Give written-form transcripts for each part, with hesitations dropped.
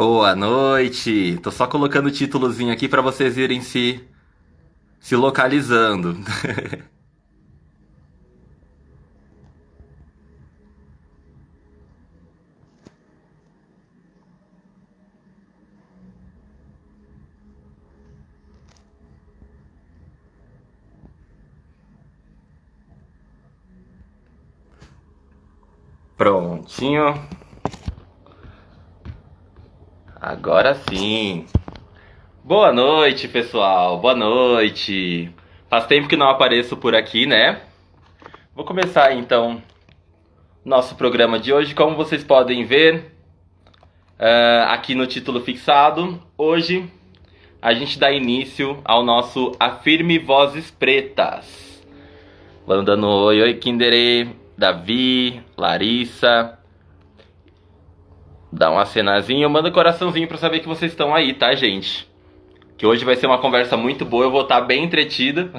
Boa noite. Tô só colocando o títulozinho aqui para vocês irem se localizando. Prontinho. Agora sim. Boa noite, pessoal. Boa noite. Faz tempo que não apareço por aqui, né? Vou começar então nosso programa de hoje. Como vocês podem ver, aqui no título fixado, hoje a gente dá início ao nosso Afirme Vozes Pretas. Mandando oi, oi, Kinderê, Davi, Larissa. Dá um acenazinho, manda um coraçãozinho pra saber que vocês estão aí, tá, gente? Que hoje vai ser uma conversa muito boa, eu vou estar bem entretida.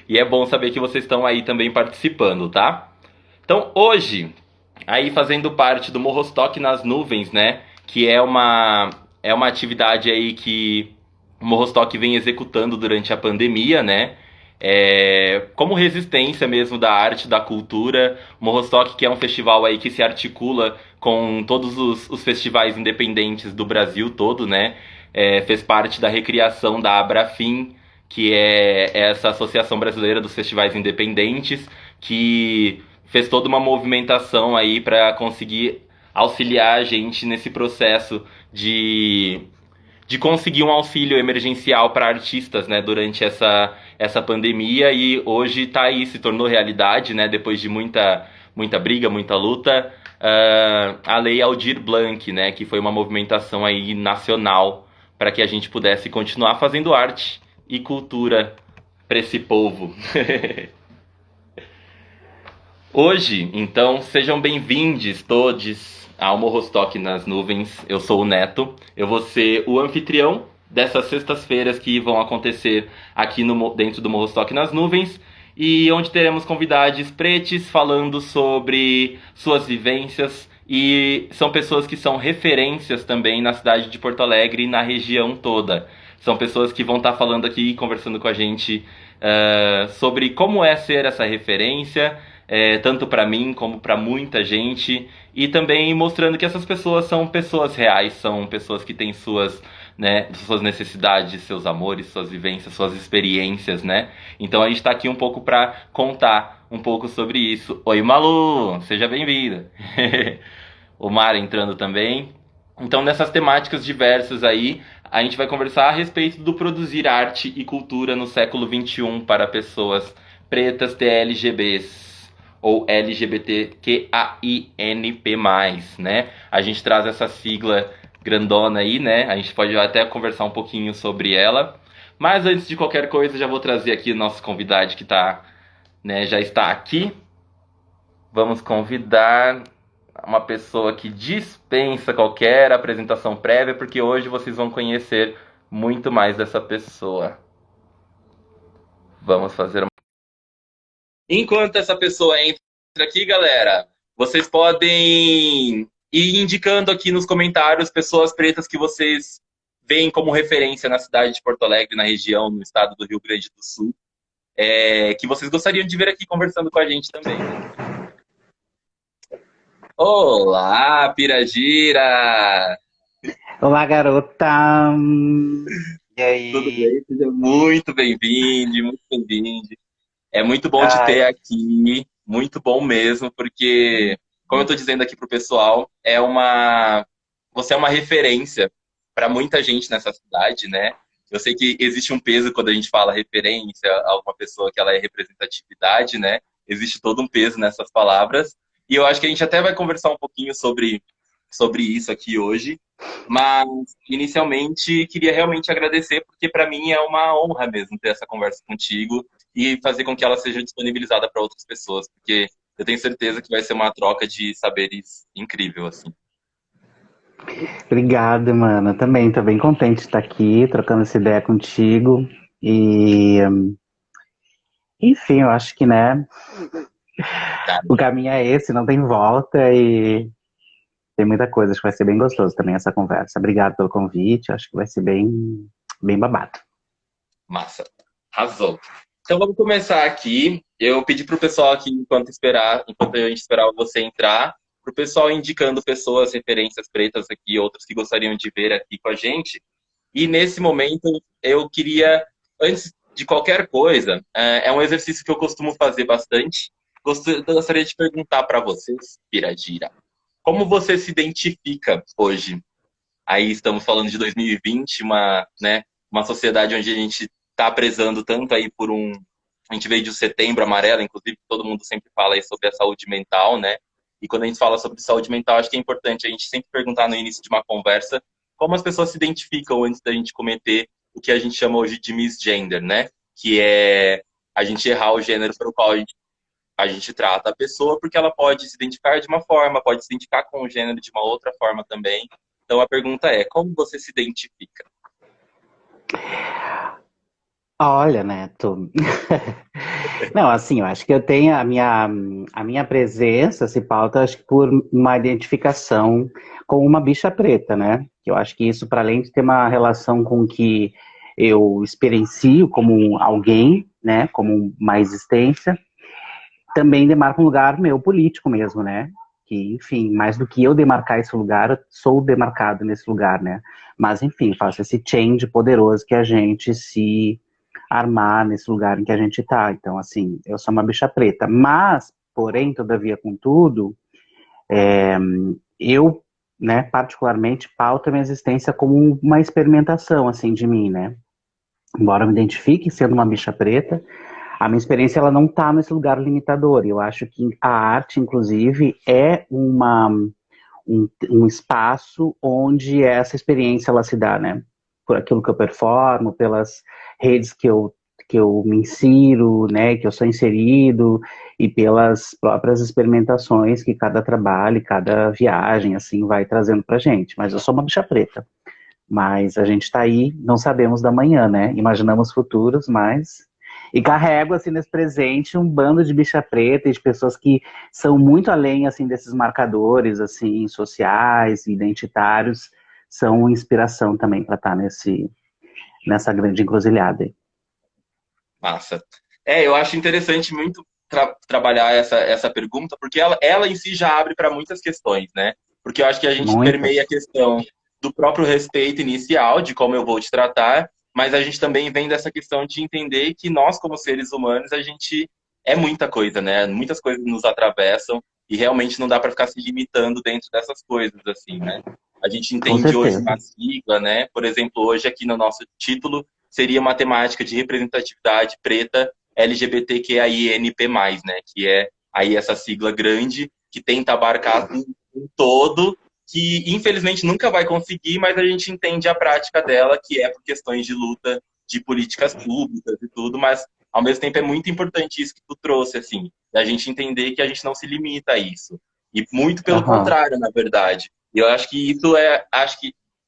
E é bom saber que vocês estão aí também participando, tá? Então, hoje, aí fazendo parte do Morrostock nas Nuvens, né? Que é uma atividade aí que o Morrostock vem executando durante a pandemia, né? Como resistência mesmo da arte, da cultura. O Morrostock, que é um festival aí que se articula com todos os festivais independentes do Brasil todo, né? Fez parte da recriação da Abrafim, que é essa Associação Brasileira dos Festivais Independentes, que fez toda uma movimentação aí para conseguir auxiliar a gente nesse processo de conseguir um auxílio emergencial para artistas, né, durante essa pandemia, e hoje está aí, se tornou realidade, né, depois de muita briga, muita luta, a Lei Aldir Blanc, né, que foi uma movimentação aí nacional para que a gente pudesse continuar fazendo arte e cultura para esse povo. Hoje, então, sejam bem-vindos todos ao Morrostock nas Nuvens. Eu sou o Neto. Eu vou ser o anfitrião dessas sextas-feiras que vão acontecer aqui dentro do Morrostock nas Nuvens, e onde teremos convidados pretos falando sobre suas vivências, e são pessoas que são referências também na cidade de Porto Alegre e na região toda. São pessoas que vão estar falando aqui, conversando com a gente sobre como é ser essa referência, tanto para mim como para muita gente, e também mostrando que essas pessoas são pessoas reais, são pessoas que têm suas necessidades, seus amores, suas vivências, suas experiências, né? Então a gente tá aqui um pouco para contar um pouco sobre isso. Oi, Malu, seja bem-vinda. O Mar entrando também. Então, nessas temáticas diversas aí, a gente vai conversar a respeito do produzir arte e cultura no século XXI para pessoas pretas, TLGBs ou LGBTQAINP+, né? A gente traz essa sigla grandona aí, né? A gente pode até conversar um pouquinho sobre ela. Mas antes de qualquer coisa, já vou trazer aqui o nosso convidado que tá, né, já está aqui. Vamos convidar uma pessoa que dispensa qualquer apresentação prévia, porque hoje vocês vão conhecer muito mais dessa pessoa. Vamos fazer uma... Enquanto essa pessoa entra aqui, galera, vocês podem ir indicando aqui nos comentários pessoas pretas que vocês veem como referência na cidade de Porto Alegre, na região, no estado do Rio Grande do Sul, que vocês gostariam de ver aqui conversando com a gente também. Olá, Piragira! Olá, garota! E Tudo aí? bem? Seja muito bem-vindo, muito bem-vindo. É muito bom te ter Ai, aqui, muito bom mesmo, porque, como eu estou dizendo aqui pro pessoal, você é uma referência para muita gente nessa cidade, né? Eu sei que existe um peso quando a gente fala referência a uma pessoa que ela é representatividade, né? Existe todo um peso nessas palavras. E eu acho que a gente até vai conversar um pouquinho sobre isso aqui hoje. Mas, inicialmente, queria realmente agradecer, porque para mim é uma honra mesmo ter essa conversa contigo e fazer com que ela seja disponibilizada para outras pessoas, porque eu tenho certeza que vai ser uma troca de saberes incrível, assim. obrigado, mano. Também tô bem contente de estar aqui, trocando essa ideia contigo. E, enfim, eu acho que, né, Tá? o caminho é esse, não tem volta. E tem muita coisa, acho que vai ser bem gostoso também essa conversa. Obrigado pelo convite, acho que vai ser bem, bem babado. Massa. Arrasou. Então vamos começar aqui. Eu pedi pro pessoal aqui, enquanto a gente esperava você entrar, pro pessoal indicando pessoas, referências pretas aqui, outros que gostariam de ver aqui com a gente. E nesse momento eu queria, antes de qualquer coisa, é um exercício que eu costumo fazer bastante. Gostaria de perguntar para vocês, Piradira, como você se identifica hoje? Aí estamos falando de 2020, uma sociedade onde a gente está prezando tanto aí por um. A gente veio de Setembro Amarelo, inclusive todo mundo sempre fala aí sobre a saúde mental, né? E quando a gente fala sobre saúde mental, acho que é importante a gente sempre perguntar no início de uma conversa como as pessoas se identificam antes da gente cometer o que a gente chama hoje de misgender, né? Que é a gente errar o gênero pelo qual a gente trata a pessoa, porque ela pode se identificar de uma forma, pode se identificar com o gênero de uma outra forma também. Então a pergunta é, como você se identifica? Olha, Neto. Não, assim, eu acho que eu tenho a minha presença se pauta, acho que por uma identificação com uma bicha preta, né? Eu acho que isso, para além de ter uma relação com o que eu experiencio como alguém, né? Como uma existência, também demarca um lugar meu político mesmo, né? Que, enfim, mais do que eu demarcar esse lugar, eu sou demarcado nesse lugar, né? Mas, enfim, faço esse change poderoso que a gente se armar nesse lugar em que a gente tá. Então, assim, eu sou uma bicha preta. Mas, porém, todavia, contudo, eu, né, particularmente, pauto a minha existência como uma experimentação, assim, de mim, né? Embora eu me identifique sendo uma bicha preta, a minha experiência ela não está nesse lugar limitador. Eu acho que a arte, inclusive, é um espaço onde essa experiência ela se dá, né? Por aquilo que eu performo, pelas redes que eu me insiro, né? Que eu sou inserido e pelas próprias experimentações que cada trabalho, cada viagem, assim, vai trazendo pra gente. Mas eu sou uma bicha preta. Mas a gente está aí, não sabemos da manhã, né? Imaginamos futuros, mas. E carrego, assim, nesse presente um bando de bicha preta e de pessoas que são muito além, assim, desses marcadores, assim, sociais, identitários, são inspiração também para estar nessa grande encruzilhada aí. Massa. Eu acho interessante muito trabalhar essa pergunta, porque ela em si já abre para muitas questões, né? Porque eu acho que a gente permeia a Muitas. questão do próprio respeito inicial, de como eu vou te tratar, mas a gente também vem dessa questão de entender que nós, como seres humanos, a gente é muita coisa, né? Muitas coisas nos atravessam e realmente não dá para ficar se limitando dentro dessas coisas, assim, né? A gente Com entende hoje certeza. uma sigla, né? Por exemplo, hoje aqui no nosso título seria uma temática de representatividade preta LGBTQIANP+, né? Que é aí essa sigla grande que tenta abarcar um todo que infelizmente nunca vai conseguir, mas a gente entende a prática dela, que é por questões de luta de políticas públicas e tudo, mas ao mesmo tempo é muito importante isso que tu trouxe, assim, da gente entender que a gente não se limita a isso. E muito pelo Aham. contrário, na verdade. E eu acho que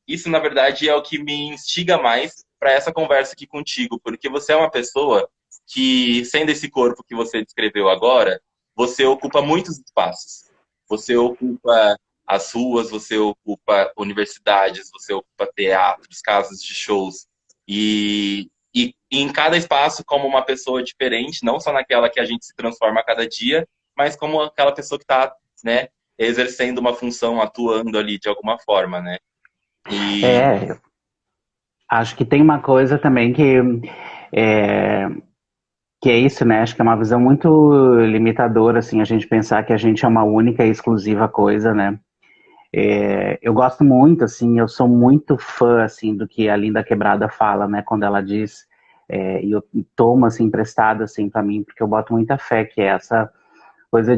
isso na verdade é o que me instiga mais para essa conversa aqui contigo, porque você é uma pessoa que, sendo esse corpo que você descreveu agora, você ocupa muitos espaços. Você ocupa as ruas, você ocupa universidades, você ocupa teatros, casas de shows. E em cada espaço, como uma pessoa diferente, não só naquela que a gente se transforma a cada dia, mas como aquela pessoa que está, né, exercendo uma função, atuando ali de alguma forma, né? E É, acho que tem uma coisa também é, que é isso, né? Acho que é uma visão muito limitadora, assim, a gente pensar que a gente é uma única e exclusiva coisa, né? Eu gosto muito, assim, eu sou muito fã, assim, do que a Linda Quebrada fala, né? Quando ela diz, e eu tomo, assim, emprestado, assim, para mim, porque eu boto muita fé, que é essa coisa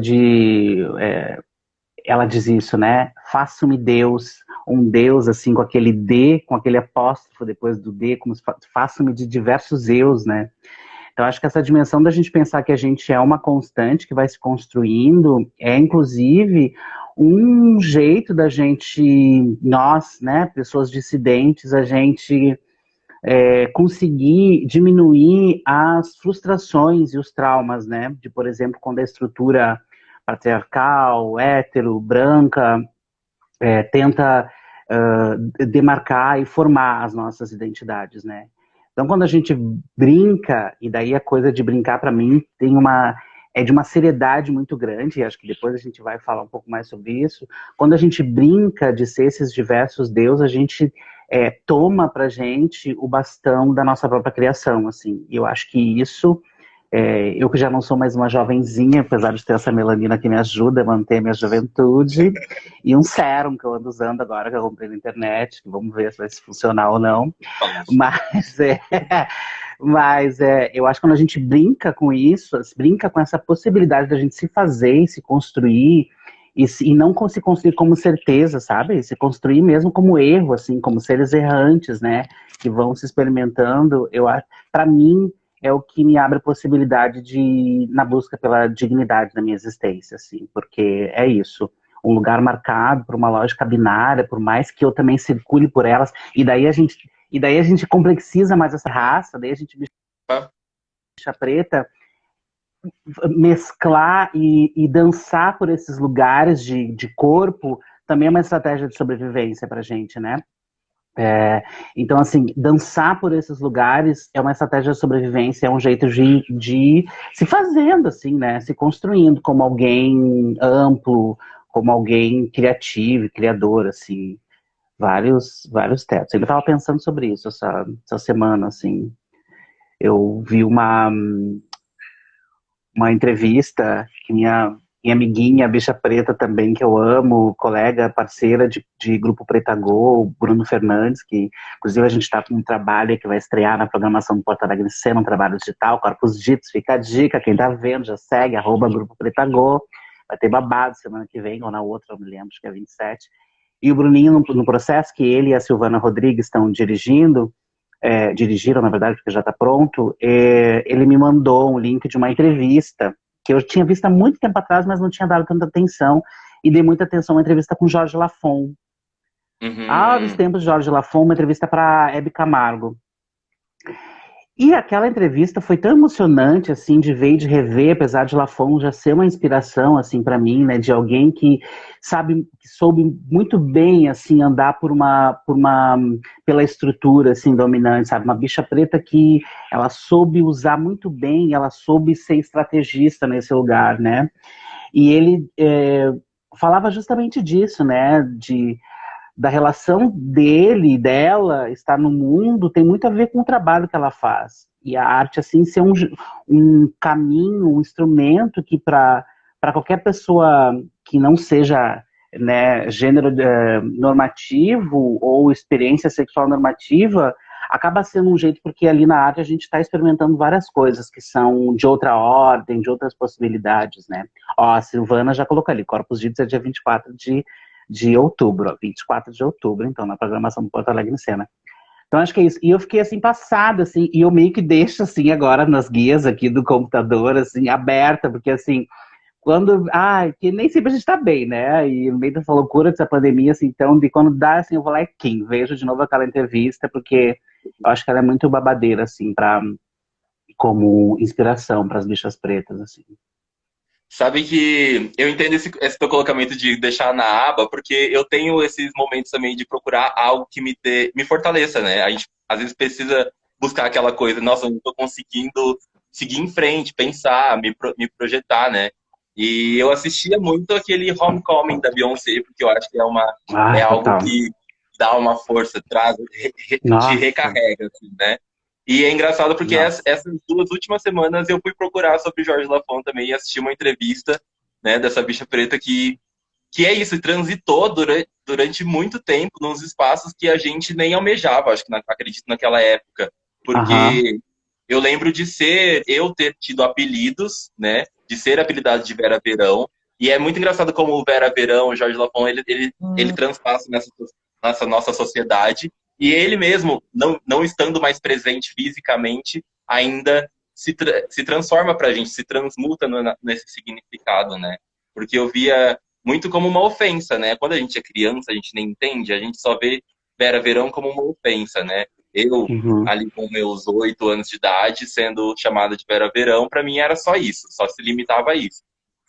ela diz isso, né? Faço-me Deus, um Deus, assim, com aquele D, com aquele apóstrofo depois do D, como se faço-me de diversos eus, né? Então, acho que essa dimensão da gente pensar que a gente é uma constante que vai se construindo é, inclusive, um jeito da gente, nós, né, pessoas dissidentes, a gente conseguir diminuir as frustrações e os traumas, né, de, por exemplo, quando a estrutura patriarcal, hétero, branca, tenta demarcar e formar as nossas identidades, né? Então, quando a gente brinca, e daí a coisa de brincar, para mim, é de uma seriedade muito grande, e acho que depois a gente vai falar um pouco mais sobre isso. Quando a gente brinca de ser esses diversos deuses, a gente toma pra gente o bastão da nossa própria criação, assim. E eu acho que isso eu que já não sou mais uma jovenzinha, apesar de ter essa melanina que me ajuda a manter minha juventude, e um sérum que eu ando usando agora, que eu comprei na internet, que vamos ver se vai funcionar ou não. Mas, eu acho que quando a gente brinca com isso, brinca com essa possibilidade da gente se fazer e se construir, e não se construir como certeza, sabe? Se construir mesmo como erro, assim, como seres errantes, né? Que vão se experimentando, para mim, é o que me abre a possibilidade na busca pela dignidade da minha existência, assim, porque é isso, um lugar marcado por uma lógica binária, por mais que eu também circule por elas, e daí a gente complexiza mais essa raça, daí a gente bicha preta, mesclar e dançar por esses lugares de corpo também é uma estratégia de sobrevivência pra gente, né? Então, assim, dançar por esses lugares é uma estratégia de sobrevivência, é um jeito de se fazendo, assim, né? Se construindo como alguém amplo, como alguém criativo, criador, assim, vários tetos. Eu estava pensando sobre isso essa semana, assim. Eu vi uma entrevista que minha amiguinha, bicha preta também, que eu amo, colega, parceira de Grupo Pretagô, Bruno Fernandes, que inclusive a gente está com um trabalho que vai estrear na programação do Porto Alegre Cena, um trabalho digital, Corpos Ditos, fica a dica, quem tá vendo já segue, @Grupo Pretagô, vai ter babado semana que vem, ou na outra, eu me lembro, acho que é 27. E o Bruninho, no processo que ele e a Silvana Rodrigues estão dirigiram, na verdade, porque já está pronto, ele me mandou um link de uma entrevista que eu tinha visto há muito tempo atrás, mas não tinha dado tanta atenção, e dei muita atenção a uma entrevista com Jorge Lafon. Há os tempos de Jorge Lafon, uma entrevista para Hebe Camargo. E aquela entrevista foi tão emocionante, assim, de ver e de rever, apesar de Lafon já ser uma inspiração, assim, para mim, né, de alguém que soube muito bem, assim, andar pela estrutura, assim, dominante, sabe, uma bicha preta que ela soube usar muito bem, ela soube ser estrategista nesse lugar, né, e ele falava justamente disso, né, da relação dele e dela estar no mundo tem muito a ver com o trabalho que ela faz. E a arte, assim, ser um caminho, um instrumento que para qualquer pessoa que não seja, né, gênero normativo ou experiência sexual normativa, acaba sendo um jeito, porque ali na arte a gente está experimentando várias coisas que são de outra ordem, de outras possibilidades, né? Ó, a Silvana já colocou ali, Corpus Ditos é dia 24 de outubro, ó, 24 de outubro, então, na programação do Porto Alegre em Cena. Então, acho que é isso. E eu fiquei, assim, passada, assim, e eu meio que deixo, assim, agora nas guias aqui do computador, assim, aberta, porque, assim, que nem sempre a gente tá bem, né? E no meio dessa loucura dessa pandemia, assim, então, de quando dá, assim, eu vou lá e vejo de novo aquela entrevista, porque eu acho que ela é muito babadeira, assim, como inspiração para as bichas pretas, assim. Sabe que eu entendo esse teu colocamento de deixar na aba, porque eu tenho esses momentos também de procurar algo que me fortaleça, né? A gente às vezes precisa buscar aquela coisa, nossa, eu não tô conseguindo seguir em frente, pensar, me projetar, né? E eu assistia muito aquele Homecoming da Beyoncé, porque eu acho que é Ah, algo total. que dá uma força, te Nossa, recarrega, assim, né? E é engraçado porque nossa. essas 2 últimas semanas eu fui procurar sobre Jorge Lafon também e assisti uma entrevista, né, dessa bicha preta que é isso, transitou durante muito tempo nos espaços que a gente nem almejava, acho que acredito naquela época. Aham. Porque eu lembro de eu ter tido apelidos, né, de ser apelidado de Vera Verão, e é muito engraçado como o Vera Verão, o Jorge Lafon, ele transpassa nessa nossa sociedade, e ele mesmo, não estando mais presente fisicamente, ainda se transforma pra gente, se transmuta nesse significado, né? Porque eu via muito como uma ofensa, né? Quando a gente é criança, a gente nem entende, a gente só vê Vera Verão como uma ofensa, né? Eu, Uhum. ali com meus 8 anos de idade, sendo chamada de Vera Verão, para mim era só isso, só se limitava a isso.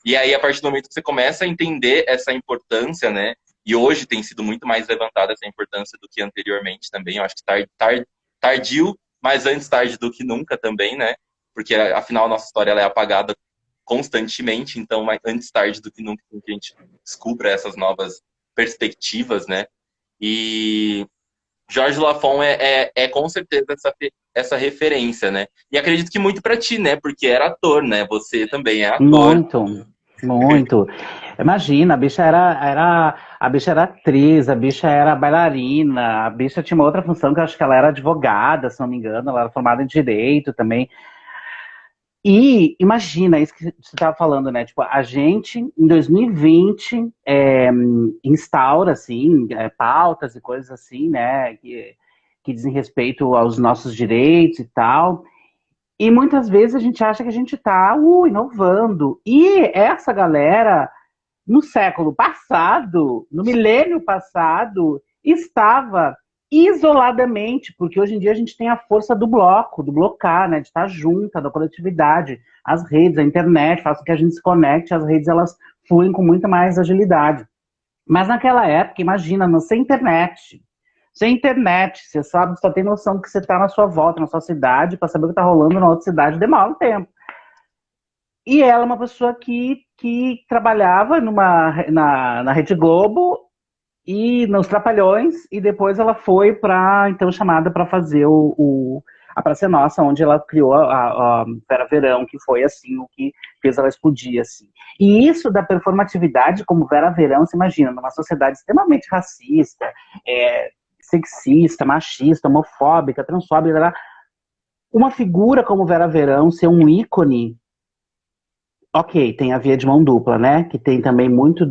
E aí, a partir do momento que você começa a entender essa importância, né? E hoje tem sido muito mais levantada essa importância do que anteriormente também. Eu acho que tardio, mas antes tarde do que nunca também, né? Porque afinal a nossa história ela é apagada constantemente, então antes tarde do que nunca que a gente descubra essas novas perspectivas, né? E Jorge Lafon é com certeza essa referência, né? E acredito que muito pra ti, né? Porque era ator, né? Você também é ator. Muito, muito. Imagina, a bicha era atriz, a bicha era bailarina, a bicha tinha uma outra função que eu acho que ela era advogada, se não me engano, ela era formada em direito também. E imagina isso que você estava falando, né? Tipo, a gente, em 2020, instaura, assim, pautas e coisas assim, né? Que dizem respeito aos nossos direitos e tal. E muitas vezes a gente acha que a gente está inovando. E essa galera, no século passado, no milênio passado, estava isoladamente, porque hoje em dia a gente tem a força do bloco, do blocar, né, de estar junta, da coletividade. As redes, a internet faz com que a gente se conecte, as redes elas fluem com muito mais agilidade. Mas naquela época, imagina, não sem internet. Sem internet, você sabe, só tem noção que você está na sua volta, na sua cidade, para saber o que está rolando na outra cidade, demora um tempo. E ela é uma pessoa que trabalhava na Rede Globo e nos Trapalhões, e depois ela foi para, então, chamada para fazer a Praça é Nossa, onde ela criou a Vera Verão, que foi, assim, o que fez ela explodir, assim. E isso da performatividade como Vera Verão, você imagina, numa sociedade extremamente racista, sexista, machista, homofóbica, transfóbica, uma figura como Vera Verão ser um ícone. Ok, tem a via de mão dupla, né? Que tem também muito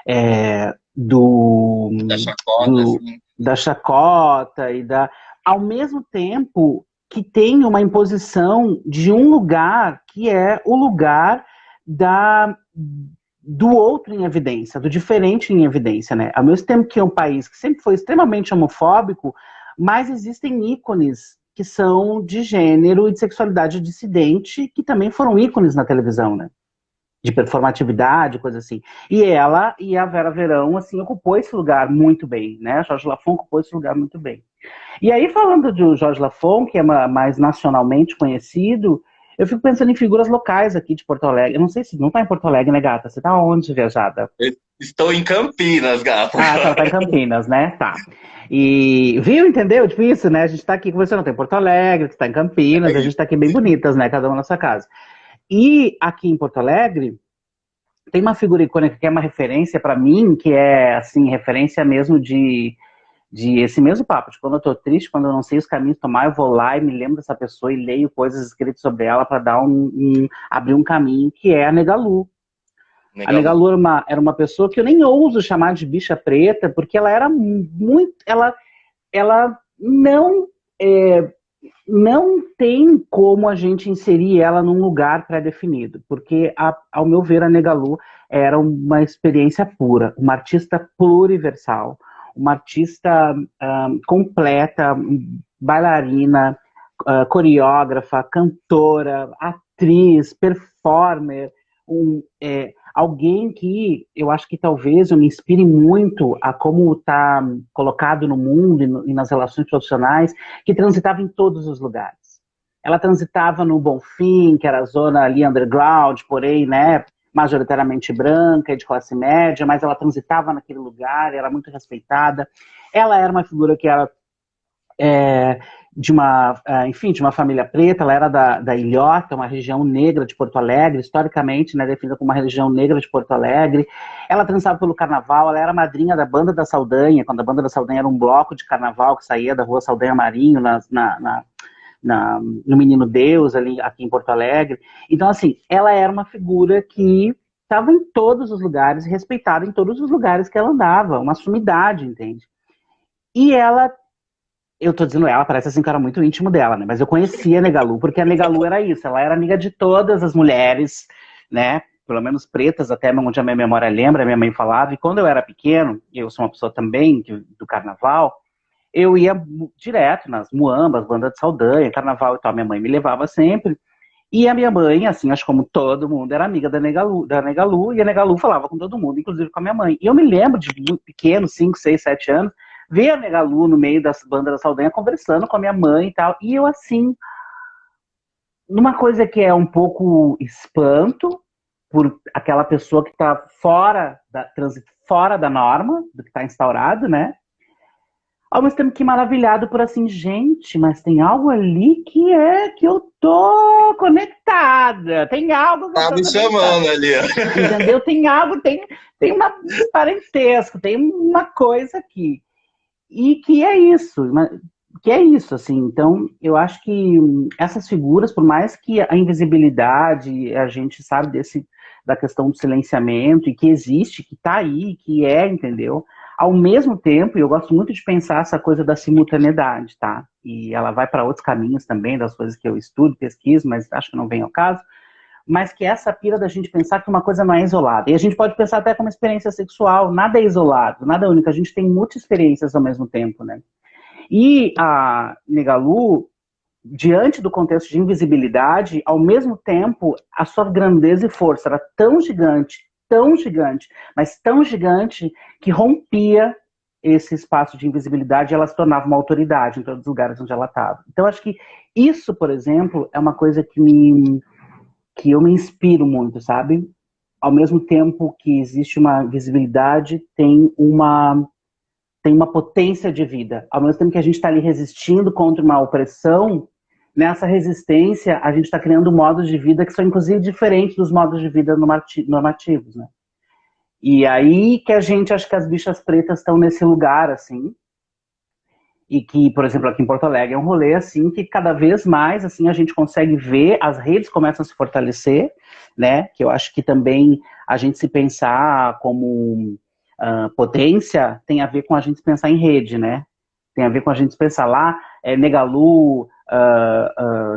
Da chacota, assim. da chacota e da. Ao mesmo tempo que tem uma imposição de um lugar que é o lugar do outro em evidência, do diferente em evidência, né? Ao mesmo tempo que é um país que sempre foi extremamente homofóbico, mas existem ícones que são de gênero e de sexualidade dissidente, que também foram ícones na televisão, né? De performatividade, coisa assim. E ela e a Vera Verão, assim, ocupou esse lugar muito bem, né? A Jorge Lafon ocupou esse lugar muito bem. E aí, falando do Jorge Lafon, que é mais nacionalmente conhecido, eu fico pensando em figuras locais aqui de Porto Alegre. Eu não sei se não tá em Porto Alegre, né, gata? Você tá onde, viajada? Eu estou em Campinas, gata. Ah, tá, tá em Campinas, né? Tá. E viu, entendeu? Tipo isso, né? A gente tá aqui conversando, tem Porto Alegre, tu tá em Campinas, a gente tá aqui bem bonitas, né? Cada uma na sua casa. E aqui em Porto Alegre, tem uma figura icônica que é uma referência para mim, que é, assim, referência mesmo de esse mesmo papo, de quando eu tô triste, quando eu não sei os caminhos tomar, eu vou lá e me lembro dessa pessoa e leio coisas escritas sobre ela para dar abrir um caminho, que é a Negalu. A Negalu era uma pessoa que eu nem ouso chamar de bicha preta, porque ela era muito, ela não tem como a gente inserir ela num lugar pré-definido, porque, ao meu ver, a Negalu era uma experiência pura, uma artista pluriversal, uma artista completa, bailarina, coreógrafa, cantora, atriz, performer, alguém que eu acho que talvez eu me inspire muito a como está colocado no mundo e nas relações profissionais, que transitava em todos os lugares. Ela transitava no Bonfim, que era a zona ali underground, porém, né, majoritariamente branca e de classe média, mas ela transitava naquele lugar, era muito respeitada. Ela era uma figura que era de uma família preta, ela era da Ilhota, uma região negra de Porto Alegre, historicamente, né, definida como uma região negra de Porto Alegre. Ela transitava pelo carnaval, ela era madrinha da Banda da Saldanha, quando a Banda da Saldanha era um bloco de carnaval que saía da rua Saldanha Marinho, no Menino Deus, aqui em Porto Alegre. Então, assim, ela era uma figura que estava em todos os lugares, respeitada em todos os lugares que ela andava, uma sumidade, entende? E ela, eu tô dizendo ela, parece assim que era muito íntimo dela, né? Mas eu conhecia a Negalu, porque a Negalu era isso, ela era amiga de todas as mulheres, né? Pelo menos pretas, até onde a minha memória lembra, a minha mãe falava, e quando eu era pequeno, eu sou uma pessoa também do carnaval, eu ia direto nas muambas, banda de Saldanha, carnaval e tal, minha mãe me levava sempre, E a minha mãe, assim, acho que como todo mundo, era amiga da Negalu, e a Negalu falava com todo mundo, inclusive com a minha mãe. E eu me lembro de muito pequeno, 5, 6, 7 anos, ver a Negalu no meio das bandas da Saldanha conversando com a minha mãe e tal. E eu, assim, numa coisa que é um pouco espanto, por aquela pessoa que está fora da norma, do que está instaurado, né? Ao mesmo tempo que maravilhado por assim, gente, mas tem algo ali que eu tô conectada. Tem algo que eu Tá tô me conectada. chamando ali, ó. Entendeu? Tem algo, tem uma parentesco, tem uma coisa aqui. E que é isso, assim. Então, eu acho que essas figuras, por mais que a invisibilidade, a gente sabe da questão do silenciamento, e que existe, que tá aí, que é, entendeu? Ao mesmo tempo, eu gosto muito de pensar essa coisa da simultaneidade, tá? E ela vai para outros caminhos também, das coisas que eu estudo, pesquiso, mas acho que não vem ao caso, mas que essa pira da gente pensar que uma coisa não é isolada. E a gente pode pensar até como experiência sexual, nada é isolado, nada é único, a gente tem muitas experiências ao mesmo tempo, né? E a Negalu, diante do contexto de invisibilidade, ao mesmo tempo, a sua grandeza e força era tão gigante, mas tão gigante, que rompia esse espaço de invisibilidade e ela se tornava uma autoridade em todos os lugares onde ela estava. Então, acho que isso, por exemplo, é uma coisa que eu me inspiro muito, sabe? Ao mesmo tempo que existe uma visibilidade, tem uma potência de vida. Ao mesmo tempo que a gente está ali resistindo contra uma opressão, nessa resistência a gente está criando modos de vida que são inclusive diferentes dos modos de vida normativos, né? E aí que a gente acha que as bichas pretas estão nesse lugar, assim, e que, por exemplo, aqui em Porto Alegre é um rolê assim que cada vez mais assim a gente consegue ver, as redes começam a se fortalecer, né? Que eu acho que também a gente se pensar como potência tem a ver com a gente pensar em rede, né? Tem a ver com a gente pensar lá, Negalu,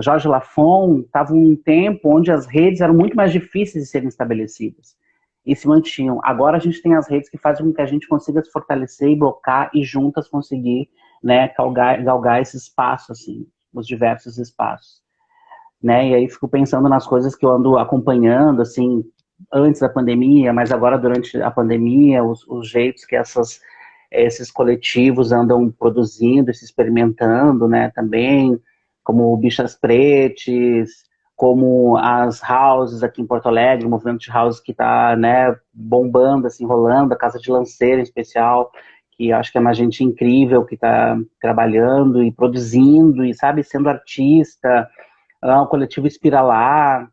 Jorge Lafon, estava um tempo onde as redes eram muito mais difíceis de serem estabelecidas e se mantinham. Agora a gente tem as redes que fazem com que a gente consiga se fortalecer e blocar e juntas conseguir, né, galgar esse espaço, assim, os diversos espaços, né, e aí fico pensando nas coisas que eu ando acompanhando, assim, antes da pandemia, mas agora durante a pandemia, os jeitos que esses coletivos andam produzindo, se experimentando, né, também, como Bichas Pretes, como as houses aqui em Porto Alegre, o movimento de house que está, né, bombando, assim, rolando, a Casa de Lanceira em especial, que acho que é uma gente incrível que está trabalhando e produzindo e, sabe, sendo artista, o coletivo Espiralar,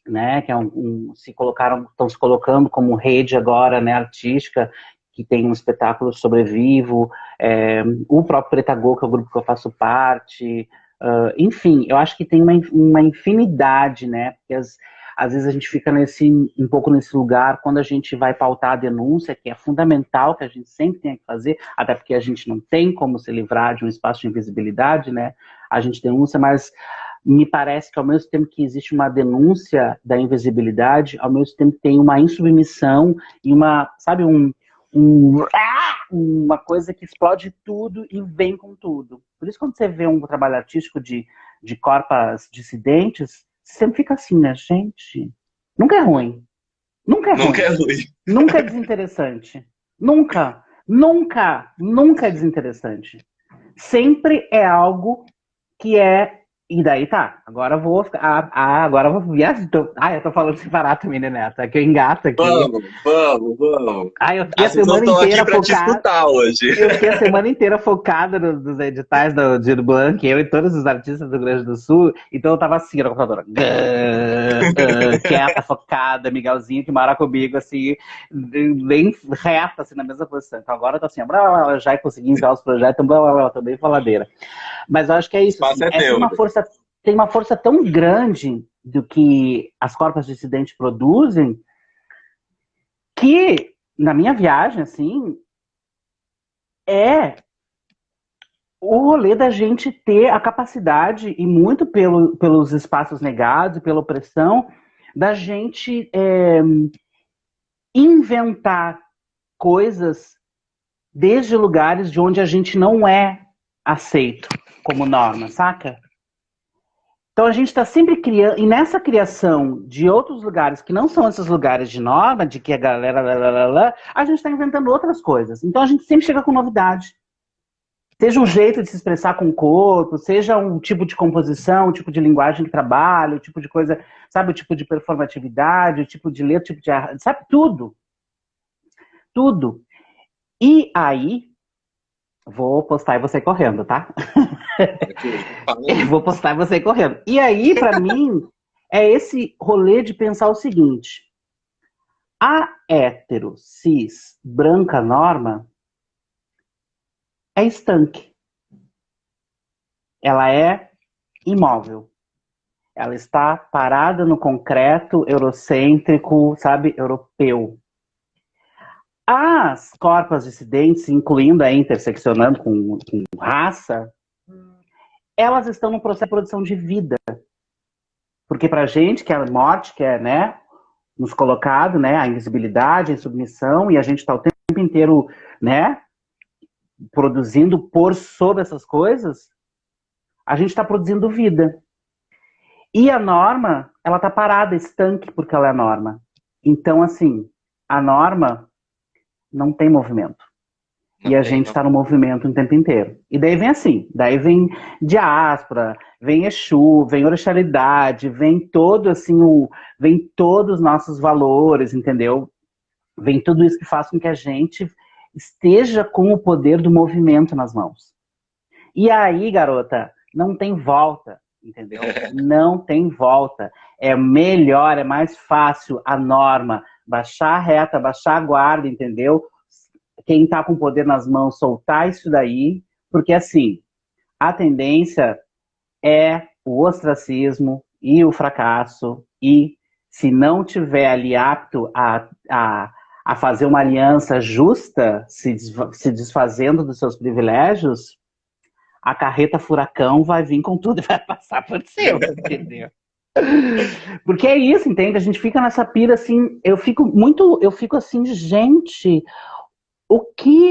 né, que é estão se colocando como rede agora, né, artística, que tem um espetáculo Sobrevivo, o próprio Pretagô, que é o grupo que eu faço parte, enfim, eu acho que tem uma infinidade, né, porque às vezes a gente fica um pouco nesse lugar, quando a gente vai pautar a denúncia, que é fundamental, que a gente sempre tem que fazer, até porque a gente não tem como se livrar de um espaço de invisibilidade, né, a gente denuncia, mas me parece que ao mesmo tempo que existe uma denúncia da invisibilidade, ao mesmo tempo tem uma insubmissão e sabe, uma coisa que explode tudo e vem com tudo. Por isso, quando você vê um trabalho artístico de corpas dissidentes, você sempre fica assim, né, gente? Nunca é ruim. Nunca é Nunca ruim. é ruim. Nunca é desinteressante. Nunca é desinteressante. Sempre é algo que é. E daí tá, agora eu vou ficar. Agora eu vou viajar. Eu tô falando separado também, né, Neto? É que eu engato aqui. Vamos. Eu fiquei a As pessoas semana estão aqui inteira para te focada. escutar hoje. Eu fiquei a semana inteira focada nos editais do Dir Blanc, eu e todos os artistas do Rio Grande do Sul, então eu tava assim na computadora, quieta, focada, Miguelzinho que mora comigo, assim, bem reta, assim, na mesma posição. Então agora eu tô assim, blá, blá, blá, já consegui enviar os projetos, blá, blá, blá, tô bem faladeira. Mas eu acho que é O isso, espaço assim, é teu. tem uma força tão grande do que as corpas dissidentes produzem, que, na minha viagem, assim, é o rolê da gente ter a capacidade, e muito pelos espaços negados e pela opressão, da gente inventar coisas desde lugares de onde a gente não é aceito como norma, saca? Então a gente está sempre criando, e nessa criação de outros lugares que não são esses lugares de norma, de que a galera, a gente está inventando outras coisas. Então a gente sempre chega com novidade. Seja um jeito de se expressar com o corpo, seja um tipo de composição, um tipo de linguagem que trabalha, o tipo de coisa, sabe, o tipo de performatividade, o tipo de letra, o tipo de, sabe, tudo. Tudo. E aí, vou postar e você correndo, tá? Vou postar e você correndo. E aí, para mim, é esse rolê de pensar o seguinte: a hétero, cis, branca norma é estanque. Ela é imóvel. Ela está parada no concreto eurocêntrico, sabe, europeu. As corpas dissidentes, incluindo a interseccionando com raça, elas estão no processo de produção de vida. Porque pra gente, que é a morte, que é, né, nos colocado, né, a invisibilidade, a insubmissão, e a gente está o tempo inteiro, né, produzindo por sobre essas coisas, a gente está produzindo vida. E a norma, ela está parada, estanque, porque ela é a norma. Então, assim, a norma não tem movimento. E a gente está no movimento o tempo inteiro. E daí vem assim, daí vem diáspora, vem Exu, vem orixalidade, vem todo assim, vem todos os nossos valores, entendeu? Vem tudo isso que faz com que a gente esteja com o poder do movimento nas mãos. E aí, garota, não tem volta, entendeu? Não tem volta. É melhor, é mais fácil a norma baixar a reta, baixar a guarda, entendeu? Quem tá com o poder nas mãos soltar isso daí, porque assim, a tendência é o ostracismo e o fracasso, e se não tiver ali apto a fazer uma aliança justa, se desfazendo dos seus privilégios, a carreta furacão vai vir com tudo e vai passar por cima, entendeu? Porque é isso, entende? A gente fica nessa pira assim, eu fico assim, gente,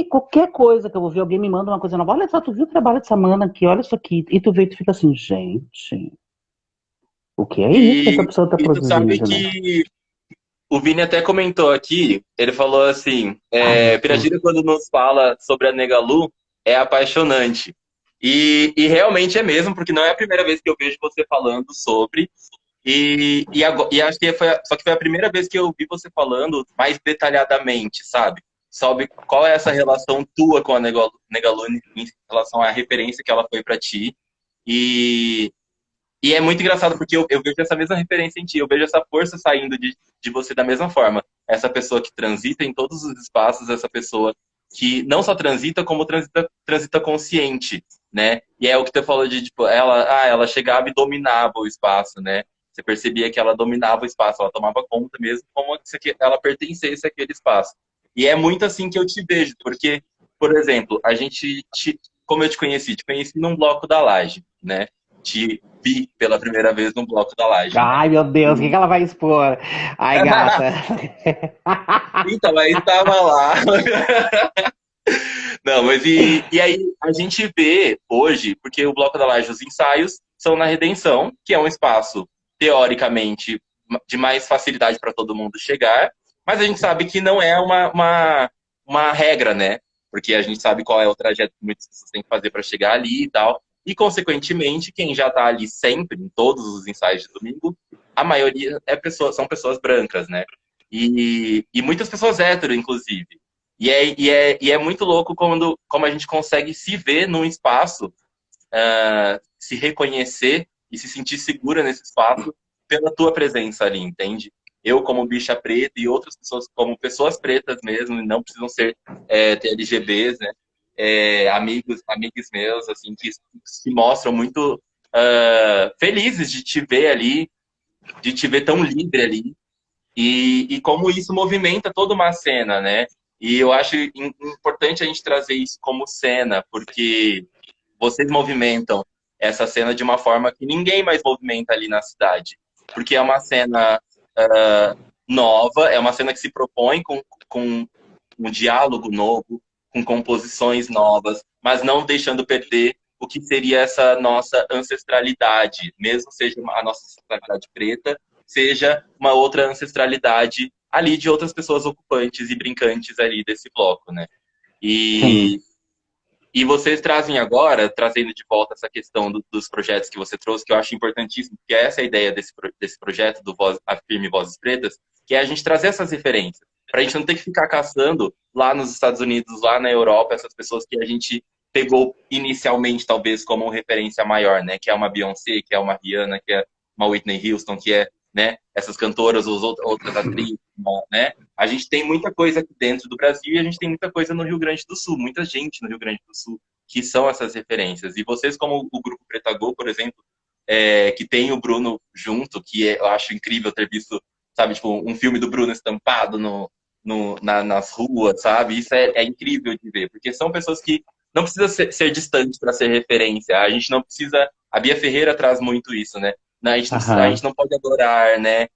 qualquer coisa que eu vou ver, alguém me manda uma coisa nova, olha só, tu viu o trabalho dessa mana aqui, olha isso aqui, e tu vê e tu fica assim, gente, o que é isso que essa pessoa tá E tu produzindo sabe de novo? que o Vini até comentou aqui, ele falou assim, Ai, meu Piragira Deus. quando nos fala sobre a Negalu é apaixonante. E realmente é mesmo, porque não é a primeira vez que eu vejo você falando sobre. E acho que só que foi a primeira vez que eu vi você falando mais detalhadamente, sabe? Sobre qual é essa relação tua com a Negalu em relação à referência que ela foi para ti. E, e é muito engraçado porque eu vejo essa mesma referência em ti, eu vejo essa força saindo de você da mesma forma. Essa pessoa que transita em todos os espaços, essa pessoa que não só transita, como transita consciente, né? E é o que você falou de, tipo, ela chegava e dominava o espaço, né? Você percebia que ela dominava o espaço, ela tomava conta mesmo como se ela pertencesse àquele espaço. E é muito assim que eu te vejo, porque, por exemplo, como eu te conheci num bloco da Laje, né? Te vi pela primeira vez no bloco da Laje. Ai, meu Deus, o que ela vai expor? Ai, gata. Então, aí estava lá. Não, mas e aí a gente vê hoje, porque o Bloco da Laje, os ensaios são na Redenção, que é um espaço, teoricamente, de mais facilidade para todo mundo chegar, mas a gente sabe que não é uma regra, né? Porque a gente sabe qual é o trajeto que muitas pessoas têm que fazer para chegar ali e tal. E, consequentemente, quem já está ali sempre, em todos os ensaios de domingo, a maioria são pessoas brancas, né? E muitas pessoas hétero, inclusive. E é muito louco como a gente consegue se ver num espaço, se reconhecer e se sentir segura nesse espaço pela tua presença ali, entende? Eu, como bicha preta, e outras pessoas como pessoas pretas mesmo, e não precisam ser TLGBs, né? Amigos meus, assim, que se mostram muito felizes de te ver ali, de te ver tão livre ali, e como isso movimenta toda uma cena, né? E eu acho importante a gente trazer isso como cena, porque vocês movimentam essa cena de uma forma que ninguém mais movimenta ali na cidade. Porque é uma cena nova, é uma cena que se propõe com um diálogo novo, com composições novas, mas não deixando perder o que seria essa nossa ancestralidade, mesmo seja a nossa ancestralidade preta, seja uma outra ancestralidade ali de outras pessoas ocupantes e brincantes ali desse bloco, né? Sim. E vocês trazem agora, trazendo de volta essa questão dos projetos que você trouxe, que eu acho importantíssimo, que é essa ideia desse projeto do Afirme Vozes Pretas, que é a gente trazer essas referências, para a gente não ter que ficar caçando lá nos Estados Unidos, lá na Europa, essas pessoas que a gente pegou inicialmente, talvez, como referência maior, né? Que é uma Beyoncé, que é uma Rihanna, que é uma Whitney Houston, que é, né, essas cantoras, outras atrizes, né? A gente tem muita coisa aqui dentro do Brasil e a gente tem muita coisa no Rio Grande do Sul, muita gente no Rio Grande do Sul que são essas referências. E vocês, como o Grupo Pretagô, por exemplo, que tem o Bruno junto, que eu acho incrível ter visto, sabe, tipo, um filme do Bruno estampado nas ruas, sabe? Isso é incrível de ver, porque são pessoas que não precisa ser distante para ser referência. A gente não precisa. A Bia Ferreira traz muito isso, né? A Aham. gente não pode adorar, né?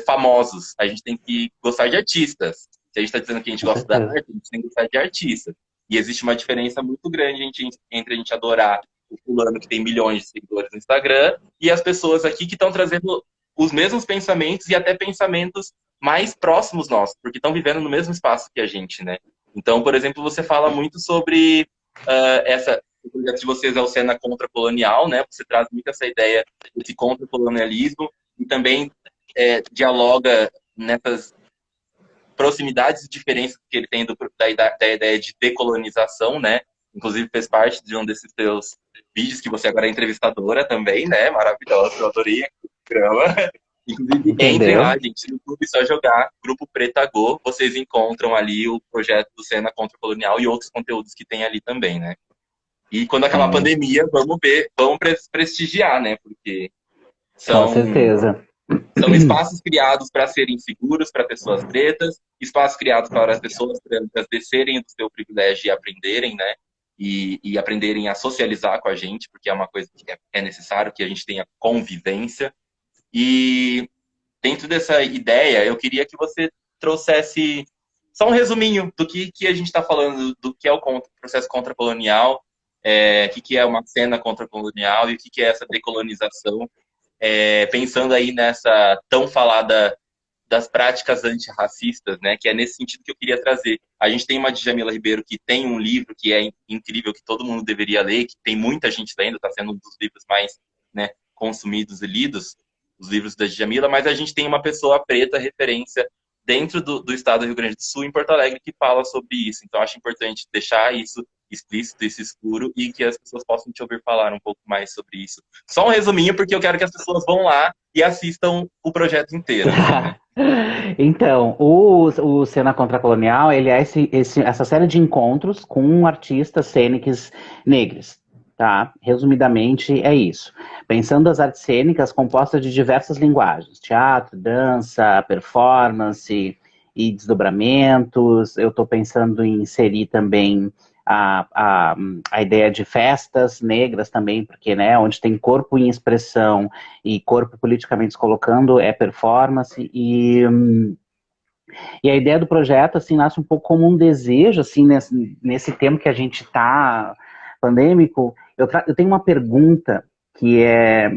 Famosos. A gente tem que gostar de artistas. Se a gente está dizendo que a gente Com gosta da certeza. arte, a gente tem que gostar de artistas. E existe uma diferença muito grande entre a gente adorar o fulano que tem milhões de seguidores no Instagram e as pessoas aqui que estão trazendo os mesmos pensamentos e até pensamentos mais próximos nossos, porque estão vivendo no mesmo espaço que a gente, né? Então, por exemplo, você fala muito sobre o projeto de vocês é o Cena Contra-Colonial, né? Você traz muito essa ideia desse contra-colonialismo e também dialoga nessas proximidades e diferenças que ele tem da ideia de decolonização, né? Inclusive fez parte de um desses seus vídeos, que você agora é entrevistadora também, né? Maravilhosa, eu adorei o programa. Inclusive, entrem lá, Entendeu? gente, no YouTube, só jogar Grupo Pretagô, vocês encontram ali o projeto do Cena Contra-Colonial e outros conteúdos que tem ali também, né? E quando acabar a Sim, pandemia, vamos ver, vamos prestigiar, né? Porque com são certeza. são espaços criados para serem seguros para pessoas pretas, espaços criados para as pessoas brancas descerem do seu privilégio e aprenderem, né? E aprenderem a socializar com a gente, porque é uma coisa que é necessário que a gente tenha convivência. E dentro dessa ideia, eu queria que você trouxesse só um resuminho do que a gente está falando, do que é o processo contracolonial, que é uma cena contracolonial e o que é essa decolonização, pensando aí nessa tão falada das práticas antirracistas, né? Que é nesse sentido que eu queria trazer. A gente tem uma Djamila Ribeiro que tem um livro que é incrível, que todo mundo deveria ler, que tem muita gente lendo, está sendo um dos livros mais, né, consumidos e lidos, os livros da Djamila, mas a gente tem uma pessoa preta, referência, dentro do estado do Rio Grande do Sul, em Porto Alegre, que fala sobre isso. Então, acho importante deixar isso explícito, isso escuro, e que as pessoas possam te ouvir falar um pouco mais sobre isso. Só um resuminho, porque eu quero que as pessoas vão lá e assistam o projeto inteiro, assim, né? Então, o Cena Contracolonial, ele é essa série de encontros com artistas cênicos negros, tá? Resumidamente, é isso. Pensando as artes cênicas compostas de diversas linguagens, teatro, dança, performance e desdobramentos. Eu estou pensando em inserir também a, a, a ideia de festas negras também, porque, né, onde tem corpo em expressão e corpo politicamente se colocando é performance e a ideia do projeto assim nasce um pouco como um desejo assim nesse tempo que a gente está pandêmico. Eu tenho uma pergunta que é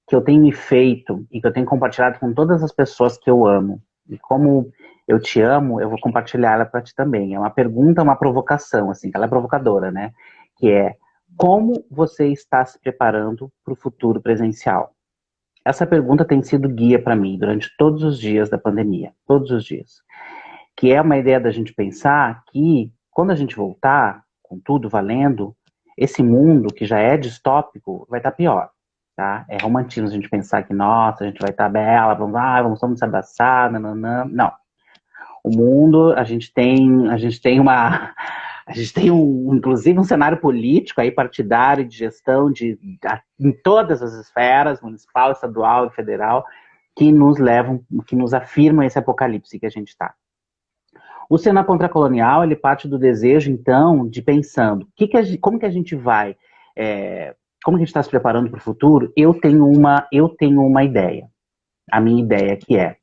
que eu tenho me feito e que eu tenho compartilhado com todas as pessoas que eu amo. E como eu te amo, eu vou compartilhar ela para ti também. É uma pergunta, uma provocação, assim, que ela é provocadora, né? Que é como você está se preparando para o futuro presencial? Essa pergunta tem sido guia para mim durante todos os dias da pandemia, todos os dias. Que é uma ideia da gente pensar que quando a gente voltar, com tudo valendo, esse mundo que já é distópico vai estar pior. Tá? É romantismo a gente pensar que, nossa, a gente vai estar bela, vamos se abraçar, nananã. Não. O mundo, a gente tem inclusive um cenário político aí partidário de gestão em todas as esferas, municipal, estadual e federal, que nos levam, que nos afirmam esse apocalipse que a gente está. O Cena Contracolonial, ele parte do desejo, então, de pensando, como que a gente vai, como que a gente está se preparando para o futuro? Eu tenho uma ideia. A minha ideia que é,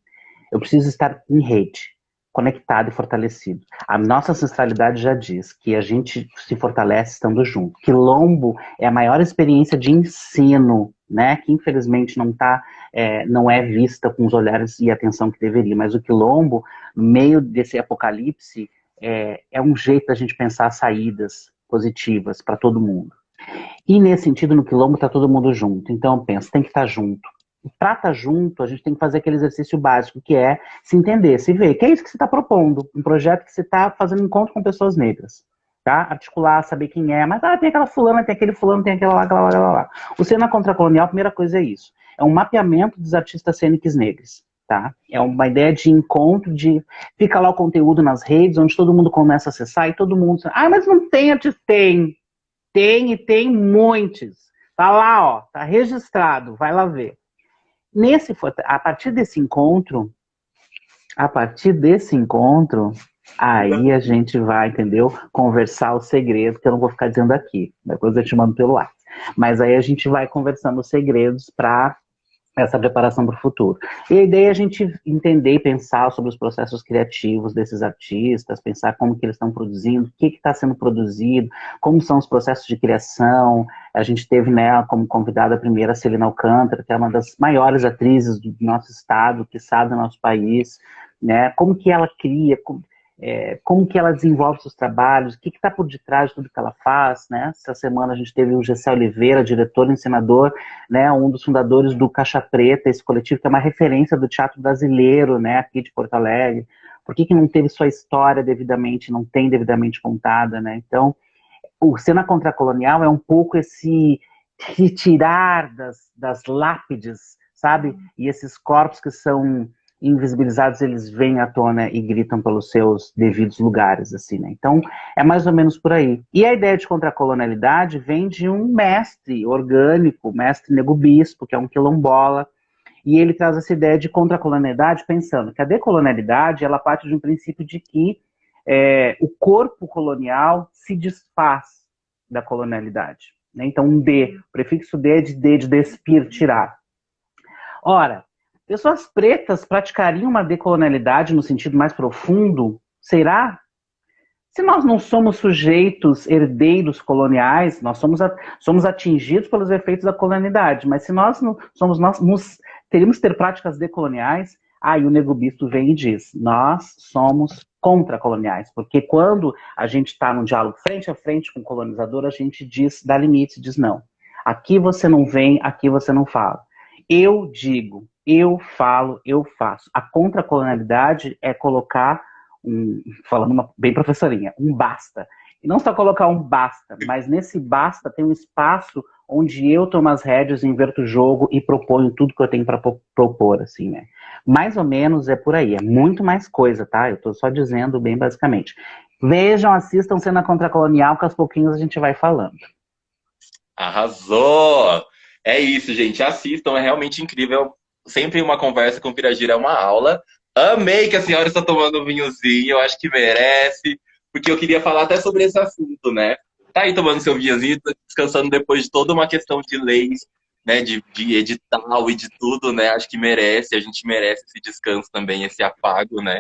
eu preciso estar em rede. conectado e fortalecido. A nossa ancestralidade já diz que a gente se fortalece estando junto. Quilombo é a maior experiência de ensino, né, que infelizmente não é vista com os olhares e atenção que deveria, mas o quilombo, no meio desse apocalipse, é um jeito da gente pensar saídas positivas para todo mundo. E nesse sentido, no quilombo está todo mundo junto. Então, pensa, tem que estar junto. Para estar junto, a gente tem que fazer aquele exercício básico, que é se entender, se ver. Que é isso que você está propondo? Um projeto que você está fazendo encontro com pessoas negras. Tá? Articular, saber quem é. Mas tem aquela fulana, tem aquele fulano, tem aquela lá. O Cena Contracolonial, a primeira coisa é isso. É um mapeamento dos artistas cênicos negros. Tá? É uma ideia de encontro, fica lá o conteúdo nas redes, onde todo mundo começa a acessar e todo mundo... mas não tem artista? Tem e tem muitos. Tá lá, ó, tá registrado, vai lá ver. A partir desse encontro, aí a gente vai, entendeu? Conversar o segredo, que eu não vou ficar dizendo aqui. Depois eu te mando pelo WhatsApp. Mas aí a gente vai conversando os segredos para essa preparação para o futuro. E a ideia é a gente entender e pensar sobre os processos criativos desses artistas, pensar como que eles estão produzindo, o que está sendo produzido, como são os processos de criação. A gente teve, né, como convidada a primeira, Celina Alcântara, que é uma das maiores atrizes do nosso estado, quiçá do nosso país, né, como que ela cria, como que ela desenvolve seus trabalhos, o que está por detrás de tudo que ela faz, né? Essa semana a gente teve o Gessé Oliveira, diretor e encenador, né, um dos fundadores do Caixa Preta, esse coletivo que é uma referência do teatro brasileiro, né, aqui de Porto Alegre. Por que não teve sua história devidamente, não tem devidamente contada, né? Então, o Cena Contracolonial é um pouco esse retirar das lápides, sabe? E esses corpos que são invisibilizados, eles vêm à tona e gritam pelos seus devidos lugares, assim, né? Então, é mais ou menos por aí. E a ideia de contracolonialidade vem de um mestre orgânico, mestre Nego Bispo, que é um quilombola, e ele traz essa ideia de contracolonialidade pensando que a decolonialidade, ela parte de um princípio de que o corpo colonial se desfaz da colonialidade, né? Então, o prefixo D é de despir, tirar. Ora, pessoas pretas praticariam uma decolonialidade no sentido mais profundo? Será? Se nós não somos sujeitos herdeiros coloniais, nós somos atingidos pelos efeitos da colonialidade, mas se nós não somos, teríamos que ter práticas decoloniais. Aí o Nego Bispo vem e diz, nós somos contra-coloniais, porque quando a gente está num diálogo frente a frente com o colonizador, a gente dá limites, diz não. Aqui você não vem, aqui você não fala. Eu digo, eu falo, eu faço. A contracolonialidade é colocar, falando bem professorinha, um basta. E não só colocar um basta, mas nesse basta tem um espaço onde eu tomo as rédeas, inverto o jogo e proponho tudo que eu tenho para propor, assim, né? Mais ou menos é por aí, é muito mais coisa, tá? Eu tô só dizendo bem basicamente. Vejam, assistam Cena Contracolonial, que aos pouquinhos a gente vai falando. Arrasou! É isso, gente. Assistam, é realmente incrível. Sempre uma conversa com o Piragira é uma aula. Amei que a senhora está tomando um vinhozinho, eu acho que merece, porque eu queria falar até sobre esse assunto, né? Tá aí tomando seu vinhozinho, descansando depois de toda uma questão de leis, né? De edital e de tudo, né? Acho que merece, a gente merece esse descanso também, esse afago, né?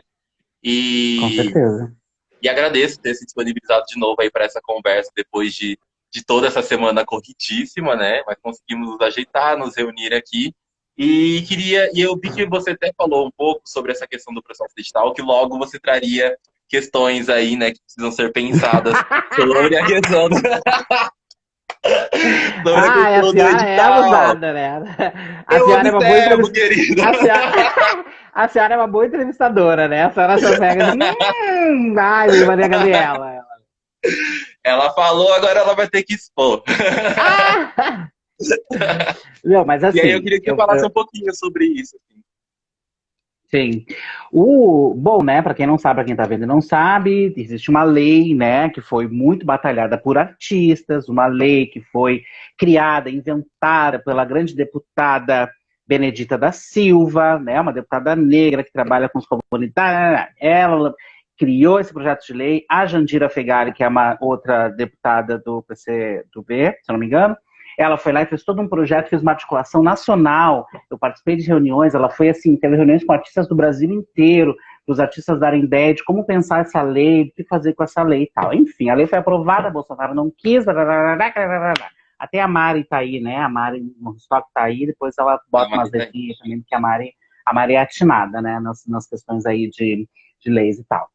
Com certeza. E agradeço ter se disponibilizado de novo aí para essa conversa depois de toda essa semana corridíssima, né? Mas conseguimos nos ajeitar, nos reunir aqui. E eu vi que você até falou um pouco sobre essa questão do processo digital, que logo você traria questões aí, né, que precisam ser pensadas sobre a questão do... a senhora é abusada, né? A senhora é uma boa entrevistadora. A senhora é uma boa entrevistadora, né? A senhora só pega assim, ai, Maria Gabriela. Ela falou, agora ela vai ter que expor. Não, mas assim, e aí eu queria que você falasse um pouquinho sobre isso. Sim. Bom, né, para quem não sabe, para quem tá vendo e não sabe, existe uma lei, né, que foi muito batalhada por artistas, uma lei que foi criada, inventada pela grande deputada Benedita da Silva, né, uma deputada negra que trabalha com os comunitários. Ela criou esse projeto de lei. A Jandira Fegali, que é uma outra deputada do PCdoB, se eu não me engano, ela foi lá e fez todo um projeto, fez uma articulação nacional. Eu participei de reuniões, ela foi assim, teve reuniões com artistas do Brasil inteiro, os artistas darem ideia de como pensar essa lei, o que fazer com essa lei e tal. Enfim, a lei foi aprovada, Bolsonaro não quis, até a Mari tá aí, né? A Mari no estoque tá aí, depois ela bota umas letrinhas também, porque a Mari é atinada, né? Nas questões aí de leis e tal.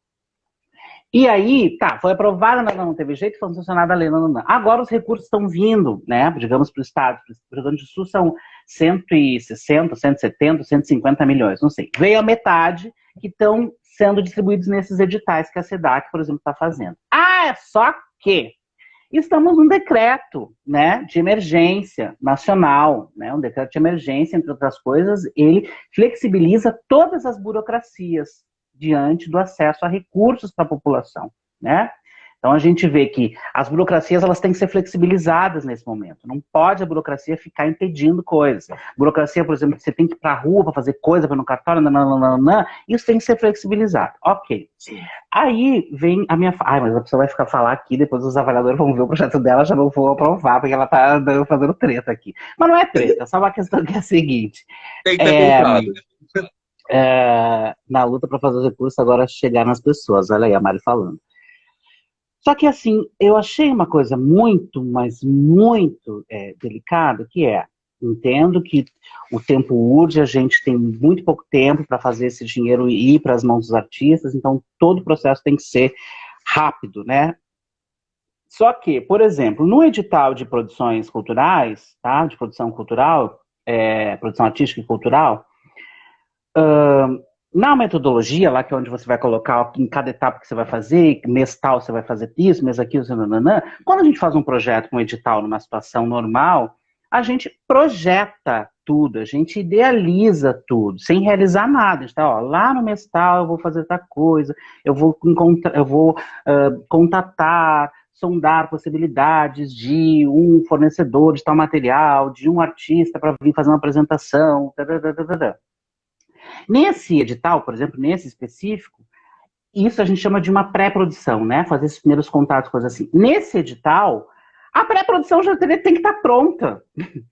E aí, tá, foi aprovada, mas não teve jeito, foi sancionada a lei, não. Agora os recursos estão vindo, né, digamos, para o Estado. Para o Rio Grande do Sul são 160, 170, 150 milhões, não sei. Veio a metade que estão sendo distribuídos nesses editais que a SEDAC, por exemplo, está fazendo. Ah, só que estamos num decreto, né, de emergência nacional, né, um decreto de emergência, entre outras coisas, ele flexibiliza todas as burocracias diante do acesso a recursos para a população, né? Então a gente vê que as burocracias elas têm que ser flexibilizadas nesse momento. Não pode a burocracia ficar impedindo coisas. Burocracia, por exemplo, que você tem que ir para a rua para fazer coisa para no cartório, isso tem que ser flexibilizado. Ok. Aí vem a minha... Ai, mas a pessoa vai ficar falar aqui, depois os avaliadores vão ver o projeto dela, já não vou aprovar, porque ela tá fazendo treta aqui. Mas não é treta, é só uma questão que é a seguinte. Tem que ter comprado. Na luta para fazer os recursos agora chegar nas pessoas. Olha aí a Mari falando. Só que assim, eu achei uma coisa muito, mas muito delicada, que entendo que o tempo urge, a gente tem muito pouco tempo para fazer esse dinheiro ir para as mãos dos artistas, então todo o processo tem que ser rápido, né? Só que, por exemplo, no edital de produções culturais, tá? De produção cultural, produção artística e cultural, na metodologia, lá que é onde você vai colocar em cada etapa que você vai fazer, mês tal você vai fazer isso, mês aquilo, quando a gente faz um projeto com um edital numa situação normal, a gente projeta tudo, a gente idealiza tudo, sem realizar nada. A gente tá, lá no mês tal eu vou fazer outra coisa, eu vou contatar, sondar possibilidades de um fornecedor de tal material, de um artista para vir fazer uma apresentação, Nesse edital, por exemplo, nesse específico, isso a gente chama de uma pré-produção, né? Fazer esses primeiros contatos, coisas assim. Nesse edital, a pré-produção já tem que estar pronta,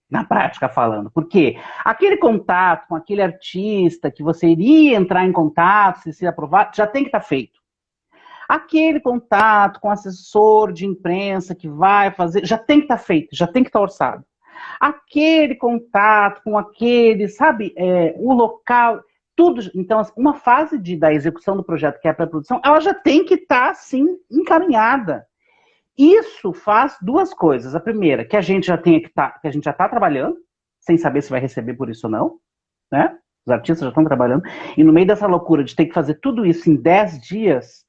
na prática falando. Porque aquele contato com aquele artista que você iria entrar em contato, se aprovar, já tem que estar feito. Aquele contato com o assessor de imprensa que vai fazer, já tem que estar feito, já tem que estar orçado. Aquele contato com aquele, sabe, o local, tudo. Então, uma fase da execução do projeto, que é a pré-produção, ela já tem que estar, assim, encaminhada. Isso faz duas coisas. A primeira, que a gente já está trabalhando, sem saber se vai receber por isso ou não, né? Os artistas já estão trabalhando. E no meio dessa loucura de ter que fazer tudo isso em 10 dias,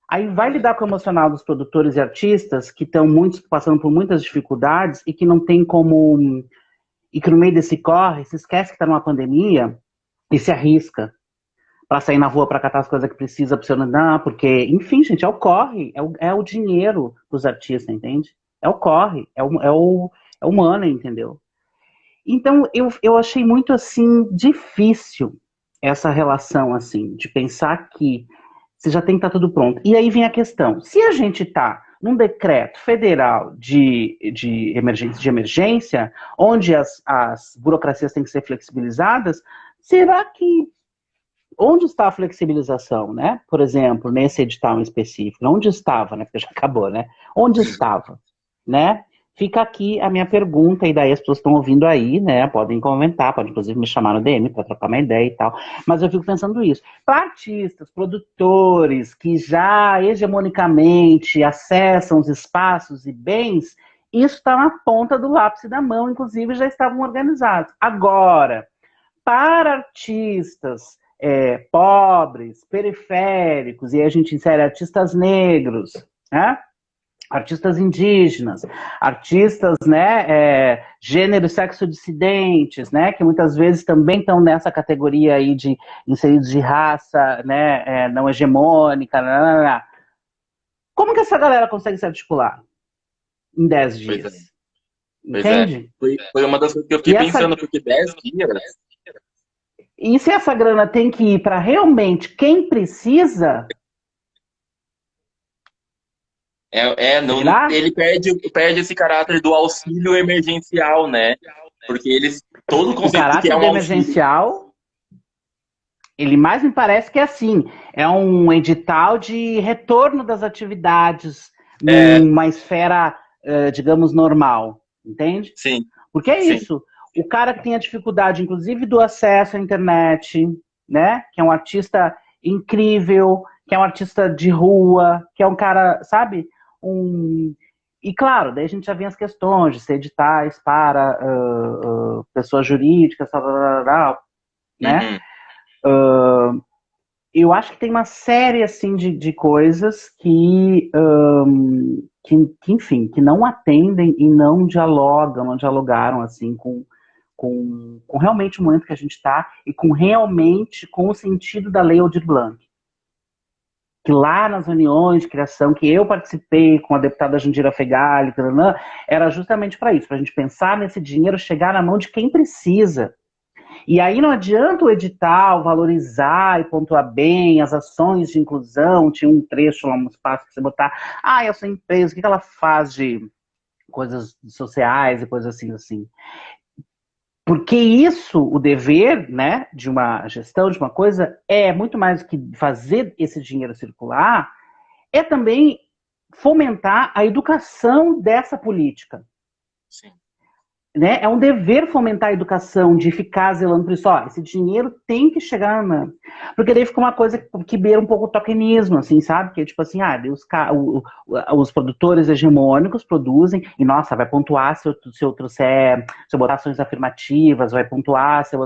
aí vai lidar com o emocional dos produtores e artistas que estão passando por muitas dificuldades e que não tem como... E que no meio desse corre, se esquece que está numa pandemia e se arrisca para sair na rua para catar as coisas que precisa para você não, porque, enfim, gente, é o corre, é o dinheiro dos artistas, entende? É o corre, é o money, entendeu? Então, eu achei muito, assim, difícil essa relação, assim, de pensar que você já tem que estar tudo pronto. E aí vem a questão, se a gente está num decreto federal de emergência, onde as burocracias têm que ser flexibilizadas, será que... Onde está a flexibilização, né? Por exemplo, nesse edital em específico, onde estava, né? Porque já acabou, né? Onde estava, né? Fica aqui a minha pergunta, e daí as pessoas estão ouvindo aí, né? Podem comentar, podem inclusive me chamar no DM para trocar uma ideia e tal. Mas eu fico pensando isso. Para artistas, produtores que já hegemonicamente acessam os espaços e bens, isso está na ponta do lápis da mão, inclusive já estavam organizados. Agora, para artistas pobres, periféricos, e aí a gente insere artistas negros, né? Artistas indígenas, artistas, né, gênero e sexo dissidentes, né, que muitas vezes também estão nessa categoria aí de inseridos de raça, né, não hegemônica, Como que essa galera consegue se articular em 10 dias? Entende? Foi uma das coisas que eu fiquei pensando, porque 10 dias... E se essa grana tem que ir para realmente quem precisa... Ele perde esse caráter do auxílio emergencial, né? Porque todo o conceito que é um emergencial... Ele mais me parece que é assim, é um edital de retorno das atividades É, numa esfera, digamos, normal, entende? sim, Porque é sim. isso, o cara que tem a dificuldade, inclusive, do acesso à internet, né? Que é um artista incrível, que é um artista de rua, que é um cara, sabe? Um... E claro, daí a gente já vem as questões de ser editais para pessoas jurídicas, tal, tal, tal, tal, né? Uhum. Eu acho que tem uma série assim de coisas enfim, que não atendem e não dialogam, não dialogaram assim com realmente o momento que a gente está e com realmente com o sentido da Lei Aldir Blanc. Que lá nas reuniões de criação que eu participei com a deputada Jandira Fegali, era justamente para isso, para a gente pensar nesse dinheiro chegar na mão de quem precisa. E aí não adianta o edital valorizar e pontuar bem as ações de inclusão, tinha um trecho lá, um espaço que você botar, essa empresa, o que ela faz de coisas sociais e coisas assim, assim. Porque isso, o dever, né, de uma gestão, de uma coisa, é muito mais do que fazer esse dinheiro circular, é também fomentar a educação dessa política. Sim. Né? É um dever fomentar a educação, de ficar zelando por isso. Ó, esse dinheiro tem que chegar na... Porque daí fica uma coisa que beira um pouco o tokenismo, assim, sabe? Que é tipo assim, os produtores hegemônicos produzem e, nossa, vai pontuar se eu trouxer, se eu botar ações afirmativas, vai pontuar, se eu...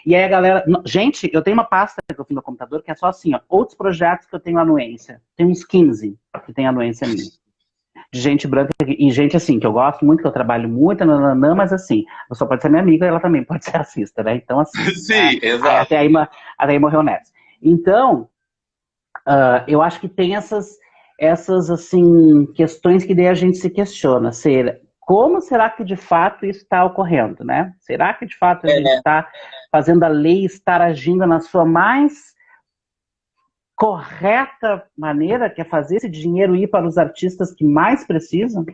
E aí a galera... Gente, eu tenho uma pasta que eu fiz no computador que é só assim, ó, outros projetos que eu tenho anuência. Tem uns 15 que tem anuência minha de gente branca e gente assim, que eu gosto muito, que eu trabalho muito, nananã, mas assim, a pessoa pode ser minha amiga e ela também pode ser racista, né? Então, assim, Sim, exato. até aí morreu nessa. Então, eu acho que tem essas assim, questões que daí a gente se questiona. Como será que de fato isso está ocorrendo, né? Será que de fato a gente É, está fazendo a lei estar agindo na sua mais correta maneira, que é fazer esse dinheiro ir para os artistas que mais precisam?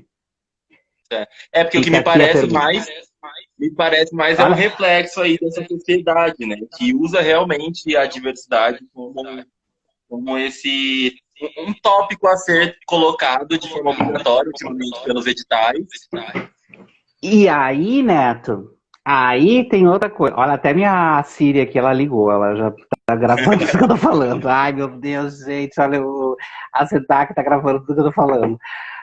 é porque o que Fica aqui a pergunta. me parece mais é um Fala. reflexo aí dessa sociedade, né? Que usa realmente a diversidade como um tópico a ser colocado de forma obrigatória ultimamente pelos editais. E aí, Neto, aí tem outra coisa. Olha, até minha Siri aqui, ela ligou, ela já tá gravando tudo que eu tô falando. Ai, meu Deus, gente, olha, a Zedak tá gravando tudo que eu tô falando.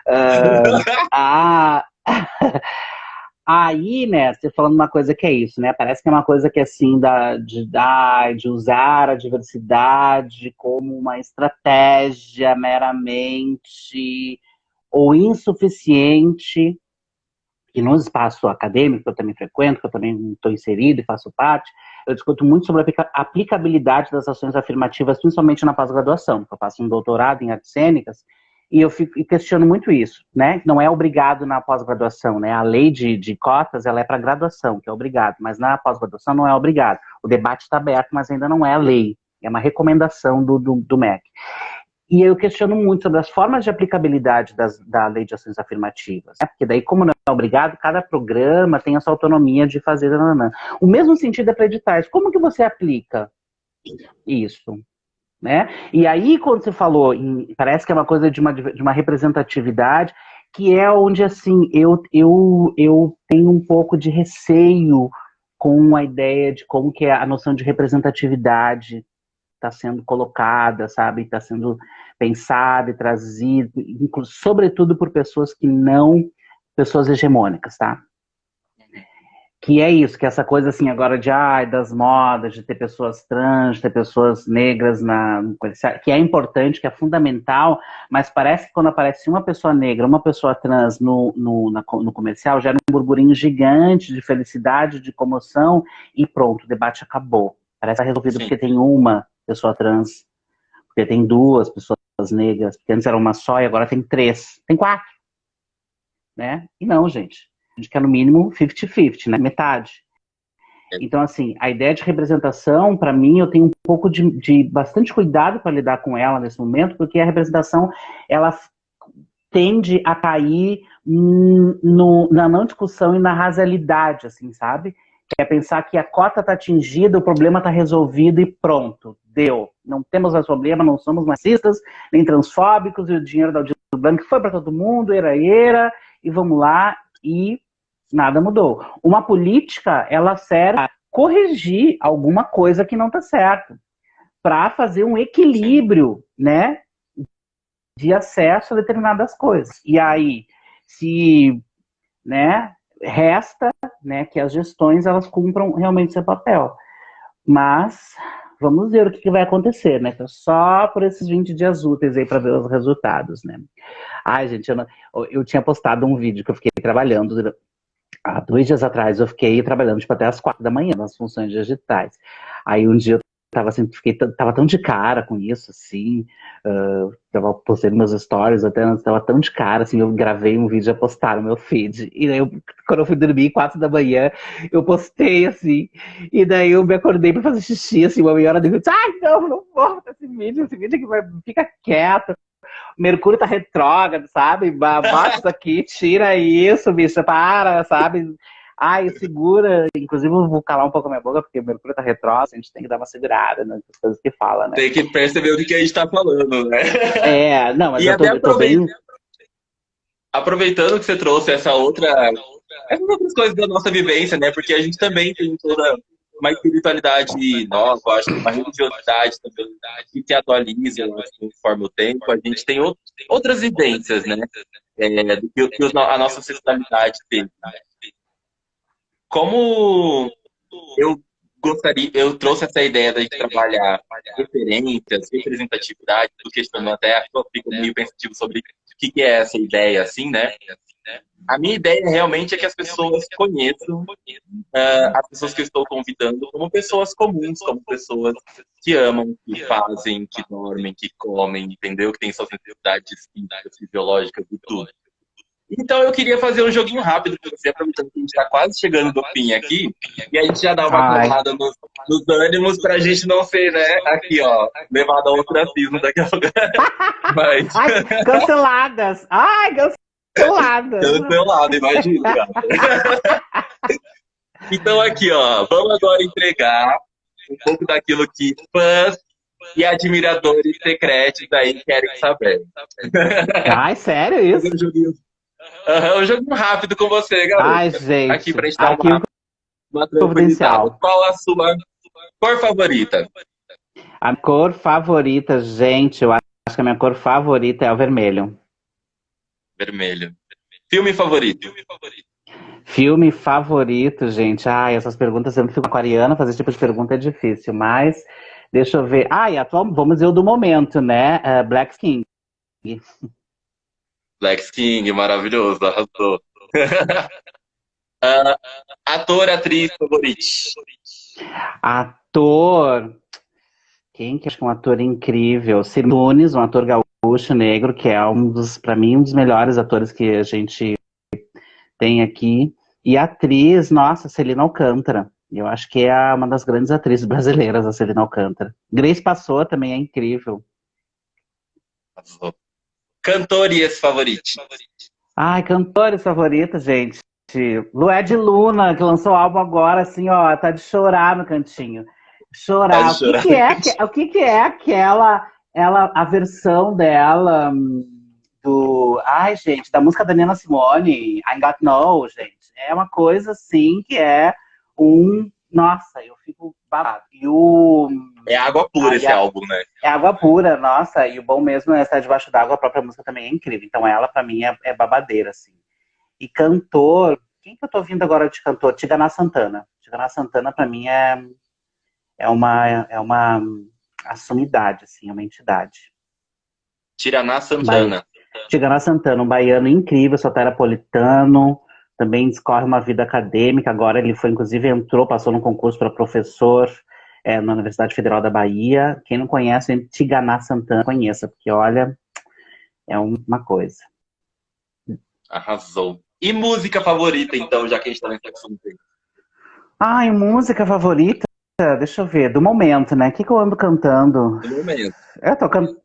Uh, a, Aí, né, você falando uma coisa que é isso, né? Parece que é uma coisa que é assim, de usar a diversidade como uma estratégia meramente ou insuficiente, que no espaço acadêmico, que eu também frequento, que eu também estou inserido e faço parte, eu discuto muito sobre a aplicabilidade das ações afirmativas, principalmente na pós-graduação, porque eu faço um doutorado em artes cênicas, e eu questiono muito isso, né? Não é obrigado na pós-graduação, né? A lei de cotas, ela é para graduação, que é obrigado, mas na pós-graduação não é obrigado. O debate está aberto, mas ainda não é a lei, é uma recomendação do MEC. E eu questiono muito sobre as formas de aplicabilidade da lei de ações afirmativas, né? Porque daí, como não é obrigado, cada programa tem a sua autonomia de fazer. Nananã. O mesmo sentido é para editais. Como que você aplica isso? Né? E aí, quando você falou, parece que é uma coisa de uma representatividade, que é onde, assim, eu tenho um pouco de receio com a ideia de como que a noção de representatividade está sendo colocada, sabe? Está sendo pensada e trazida, sobretudo por pessoas que não, pessoas hegemônicas, tá? Que é isso, que essa coisa assim agora das modas, de ter pessoas trans, de ter pessoas negras que é importante, que é fundamental, mas parece que quando aparece uma pessoa negra, uma pessoa trans no comercial, gera um burburinho gigante de felicidade, de comoção, e pronto, o debate acabou. Parece que tá resolvido Sim. porque tem uma pessoa trans, porque tem duas pessoas negras, porque antes era uma só e agora tem três, tem quatro, né? E não, gente. A gente quer no mínimo 50-50, né? Metade. Então, assim, a ideia de representação, para mim, eu tenho um pouco de bastante cuidado para lidar com ela nesse momento, porque a representação, ela tende a cair na não discussão e na rasalidade, assim, sabe? quer pensar que a cota está atingida, o problema está resolvido e pronto, deu. Não temos mais problema, não somos racistas, nem transfóbicos, e o dinheiro da Aldir Blanc foi para todo mundo, era, e vamos lá, e nada mudou. Uma política, ela serve para corrigir alguma coisa que não está certo, para fazer um equilíbrio, né, de acesso a determinadas coisas. E aí, se, né, resta, né, que as gestões elas cumpram realmente seu papel. Mas vamos ver o que vai acontecer, né? Só por esses 20 dias úteis aí para ver os resultados, né? Ai, gente, eu tinha postado um vídeo que eu fiquei trabalhando há 2 dias atrás, eu fiquei trabalhando tipo, até as 4 da manhã nas funções digitais. Aí um dia eu tava assim, tava tão de cara com isso, assim, tava postando meus stories, até tava tão de cara, assim, eu gravei um vídeo e já postaram no meu feed. E daí, quando eu fui dormir, 4 da manhã, eu postei, assim, e daí eu me acordei pra fazer xixi, assim, uma meia hora depois, ai, não posta esse vídeo aqui fica quieto. Mercúrio tá retrógrado, sabe? Baixa isso aqui, tira isso, bicha, para, sabe? Ai, segura. Inclusive, eu vou calar um pouco a minha boca, porque o Mercúrio tá retrógrado, a gente tem que dar uma segurada nas coisas que fala, né? Tem que perceber o que a gente tá falando, né? Não, mas e eu tô bem. Aproveitando que você trouxe essas outras coisas da nossa vivência, né? Porque a gente também tem toda uma espiritualidade nova, acho que uma religiosidade também que se atualiza conforme o tempo. A gente tem outras vivências, né? Do que a nossa sexualidade teve. Como eu trouxe essa ideia de trabalhar referências, representatividade, do questionando até, eu fico meio pensativo sobre o que é essa ideia, assim, né? A minha ideia realmente é que as pessoas conheçam as pessoas que eu estou convidando como pessoas comuns, como pessoas que amam, que fazem, que dormem, que comem, entendeu? Que têm suas necessidades físicas, fisiológicas e tudo. Então eu queria fazer um joguinho rápido com você, aproveitando que a gente está quase chegando no fim aqui, e a gente já dá uma acalmada nos ânimos pra gente não ser, né, aqui, ó, levado ao ostracismo daqui a pouco. Mas... Ai, canceladas! Ai, canceladas! Cancelado, imagina, cara. Então aqui, ó, vamos agora entregar um pouco daquilo que fãs e admiradores secretos aí querem saber. Ai, sério isso? Um joguinho rápido com você, garoto. Ai, gente. Aqui pra gente dar uma tranquilidade. Qual a sua cor favorita? A cor favorita, gente, eu acho que a minha cor favorita é o vermelho. Vermelho. Filme favorito? Filme favorito, gente. Ai, essas perguntas sempre ficam aquariana, fazer esse tipo de pergunta é difícil, mas deixa eu ver. E atual, vamos dizer o do momento, né? Black King. Black King, maravilhoso, arrasou. Ator, atriz favorito? Ator. Quem que acho que é um ator incrível? Ciro Nunes, um ator gaúcho negro, que é para mim, um dos melhores atores que a gente tem aqui. E atriz, nossa, Celina Alcântara. Eu acho que é uma das grandes atrizes brasileiras, a Celina Alcântara. Grace Passou também é incrível. Cantores favoritos? Ai, cantores favoritos, gente. Lued Luna, que lançou o álbum agora, assim, ó, tá de chorar no cantinho. Chorar. O que é aquela, a versão dela ai, gente, da música da Nina Simone, I Got No, gente. É uma coisa, assim, que é nossa, eu fico babado. É água pura esse álbum, né? É água pura, nossa, e o bom mesmo é estar debaixo d'água, a própria música também é incrível. Então ela, pra mim, é babadeira, assim. E cantor, quem que eu tô ouvindo agora de cantor? Tigana Santana. Tigana Santana, pra mim, é uma assumidade, assim, é uma entidade. Tigana Santana. Tigana Santana, um baiano incrível, soteropolitano, também discorre uma vida acadêmica, agora ele foi, inclusive, passou no concurso para professor na Universidade Federal da Bahia. Quem não conhece, Tigana Santana, conheça, porque, olha, é uma coisa. Arrasou. E música favorita, então, já que a gente tá nesse assunto aí? Ai, música favorita? Deixa eu ver, do momento, né? O que eu ando cantando? Do momento.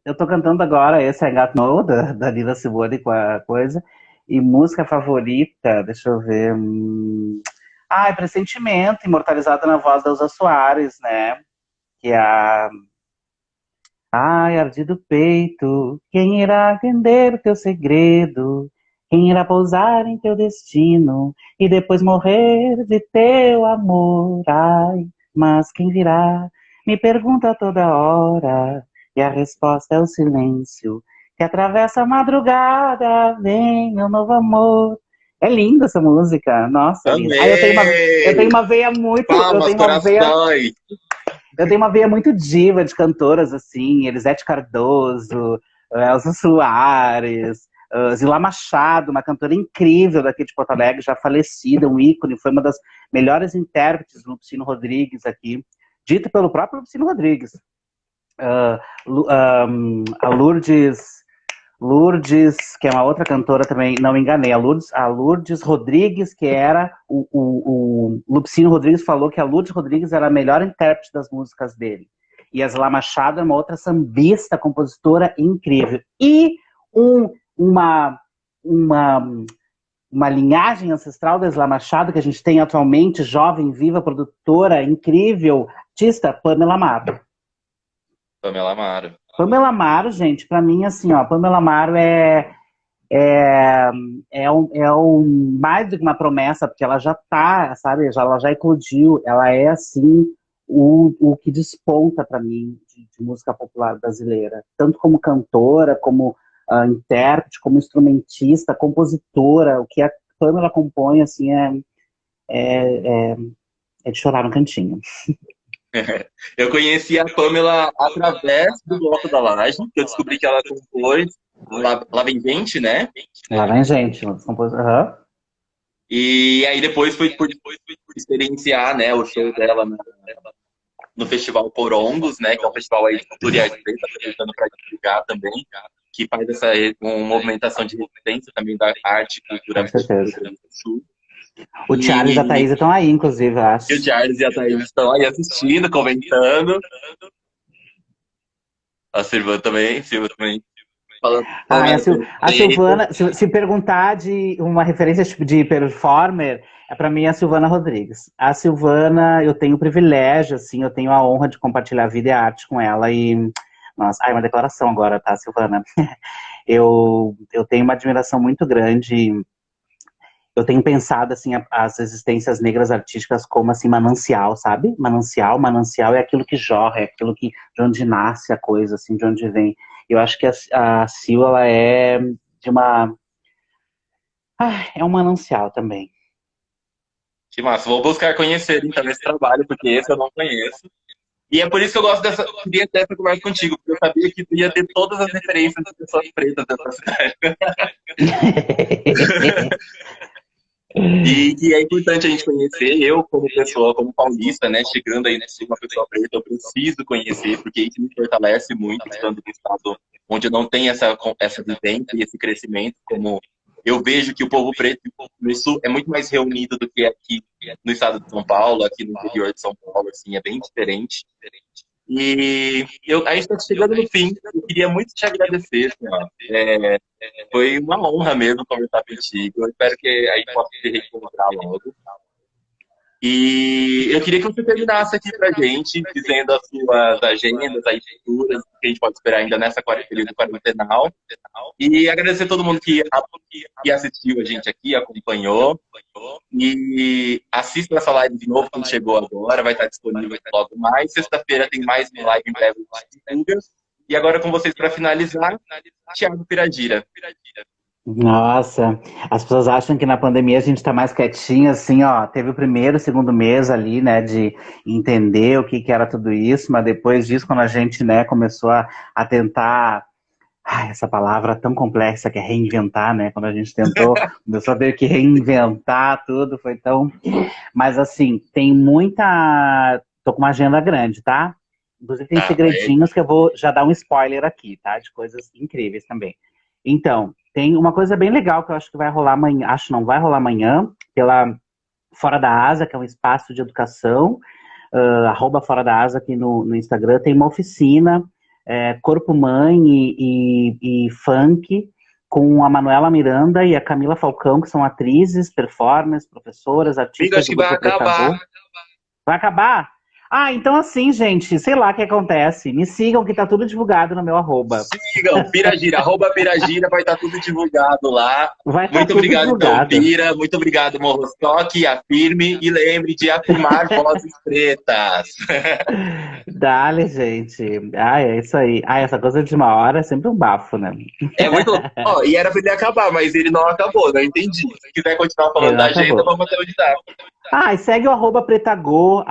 Eu tô cantando agora esse I Got No, da Nina Simone com a coisa. E música favorita, deixa eu ver. Ai, Pressentimento, imortalizada na voz da Elza Soares, né? Que é a... Ai, ardido peito, quem irá entender o teu segredo? Quem irá pousar em teu destino e depois morrer de teu amor? Ai, mas quem virá? Me pergunta toda hora, e a resposta é o silêncio, que atravessa a madrugada, vem o novo amor. É linda essa música, nossa, é linda. Aí eu tenho Amei! uma veia muito, Palmas, corações! eu tenho uma veia muito diva de cantoras, assim, Elisete Cardoso, Elza Soares, Zilá Machado, uma cantora incrível daqui de Porto Alegre, já falecida, um ícone, foi uma das melhores intérpretes do Lupicínio Rodrigues aqui, dito pelo próprio Lupicínio Rodrigues. A Lourdes, que é uma outra cantora também, não me enganei, a Lourdes Rodrigues, que era o Lupicínio Rodrigues falou que a Lourdes Rodrigues era a melhor intérprete das músicas dele. E a Zilá Machado é uma outra sambista, compositora incrível. E uma, uma, uma linhagem ancestral da Zilá Machado, que a gente tem atualmente, jovem, viva, produtora, incrível, artista, Pamela Amaro. Pamela Amaro. Pamela Amaro, gente, pra mim, assim, ó, Pamela Amaro mais do que uma promessa, porque ela já tá, sabe, ela já eclodiu, ela é, assim, o que desponta pra mim de música popular brasileira, tanto como cantora, como intérprete, como instrumentista, compositora, o que a Pamela compõe, assim, é de chorar no cantinho. Eu conheci a Pamela através do Bloco da Laje, que eu descobri que ela compôs Lá Vem Gente, né? Lá vem gente, uhum. E aí depois fui por experienciar, né, o show dela no Festival Porongos, né, que é um festival aí de cultura e arte preta, aproveitando para divulgar também, que faz essa movimentação de resistência também da arte e cultura Com certeza. do Rio Grande do Sul. O Charles e a Thaís estão aí, inclusive, eu acho. E o Charles e a Thaís estão aí assistindo, comentando. A Silvana também. Falando, A Silvana, se perguntar de uma referência tipo de performer, para mim é a Silvana Rodrigues. A Silvana, eu tenho o privilégio, assim, eu tenho a honra de compartilhar a vida e a arte com ela e... Nossa, uma declaração agora, tá, Silvana? Eu tenho uma admiração muito grande. Eu tenho pensado, assim, as existências negras artísticas como, assim, manancial, sabe? Manancial é aquilo que jorra, é aquilo que, de onde nasce a coisa, assim, de onde vem. Eu acho que a Sil, ela é de uma... é um manancial também. Que massa, vou buscar conhecer então esse trabalho, porque esse eu não conheço. E é por isso que eu gosto queria ter essa conversa contigo, porque eu sabia que tu ia ter todas as referências de pessoas pretas dessa cidade. E que é importante a gente conhecer, eu como pessoa, como paulista, né, chegando aí ser uma pessoa preta, eu preciso conhecer, porque isso me fortalece muito, estando no estado onde eu não tenho essa vivência e esse crescimento, como eu vejo que o povo preto no sul é muito mais reunido do que aqui no estado de São Paulo, aqui no interior de São Paulo, assim, é bem diferente. E a gente está chegando no fim, eu queria muito te agradecer, assim, ó. Foi uma honra mesmo conversar contigo. Eu espero que a gente possa se reencontrar logo. E eu queria que você terminasse aqui pra gente, dizendo as suas agendas, as futuras, que a gente pode esperar ainda nessa período quarentenal. E agradecer a todo mundo que assistiu a gente aqui, acompanhou. E assista essa live de novo quando chegou agora, vai estar disponível logo mais. Sexta-feira tem mais uma live em breve no YouTube. E agora com vocês para finalizar, Thiago Piradira. Nossa, as pessoas acham que na pandemia a gente tá mais quietinho, assim, ó, teve o primeiro, segundo mês ali, né, de entender o que era tudo isso, mas depois disso, quando a gente, né, começou a tentar, essa palavra tão complexa que é reinventar, né, quando a gente começou a ter que reinventar tudo, foi tão... Mas, assim, tô com uma agenda grande, tá? Inclusive tem segredinhos que eu vou já dar um spoiler aqui, tá, de coisas incríveis também. Então, tem uma coisa bem legal que eu acho que vai rolar amanhã, vai rolar amanhã, pela Fora da Asa, que é um espaço de educação, @Fora da Asa aqui no Instagram, tem uma oficina, Corpo Mãe e Funk, com a Manuela Miranda e a Camila Falcão, que são atrizes, performers, professoras, Amigo, artistas acho do que vai grupo Preta acabar. Gô. Vai acabar? Ah, então assim, gente, sei lá o que acontece. Me sigam que tá tudo divulgado no meu arroba. Sigam, Piragira, @Piragira, vai estar tudo divulgado lá. Vai estar Muito tudo obrigado, então, divulgado. Pira. Muito obrigado, Morrostock. Afirme e lembre de afirmar vozes pretas. Dale, gente. Ah, é isso aí. Ah, essa coisa de uma hora é sempre um bafo, né? É muito louco. Ó, e era pra ele acabar, mas ele não acabou, não entendi. Se quiser continuar Ele falando não da agenda, acabou. vamos até onde dá. Ah, e segue o @Pretagô,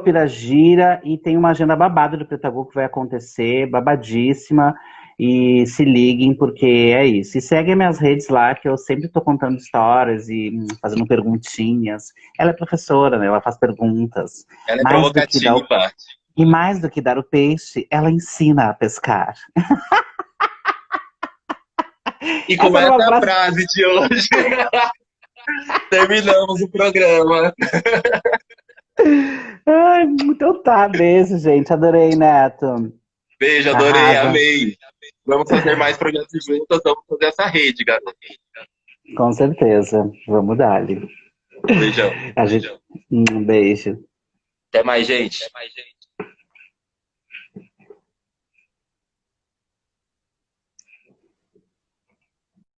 @Piragira, e tem uma agenda babada do Pretagô que vai acontecer, babadíssima. E se liguem, porque é isso. E segue minhas redes lá, que eu sempre tô contando histórias e fazendo perguntinhas. Ela é professora, né? Ela faz perguntas. Ela é Mais do que dar o... provocativa. E mais do que dar o peixe, ela ensina a pescar. E com Essa era uma essa frase. frase de hoje, terminamos o programa. Ai, então tá, beijo, gente. Adorei, Neto. Beijo, adorei, Arrasa. amei. Vamos fazer mais projetos juntos, vamos fazer essa rede, garoto. Com certeza. Vamos dar. Beijão. A gente... Um beijo. Até mais, gente.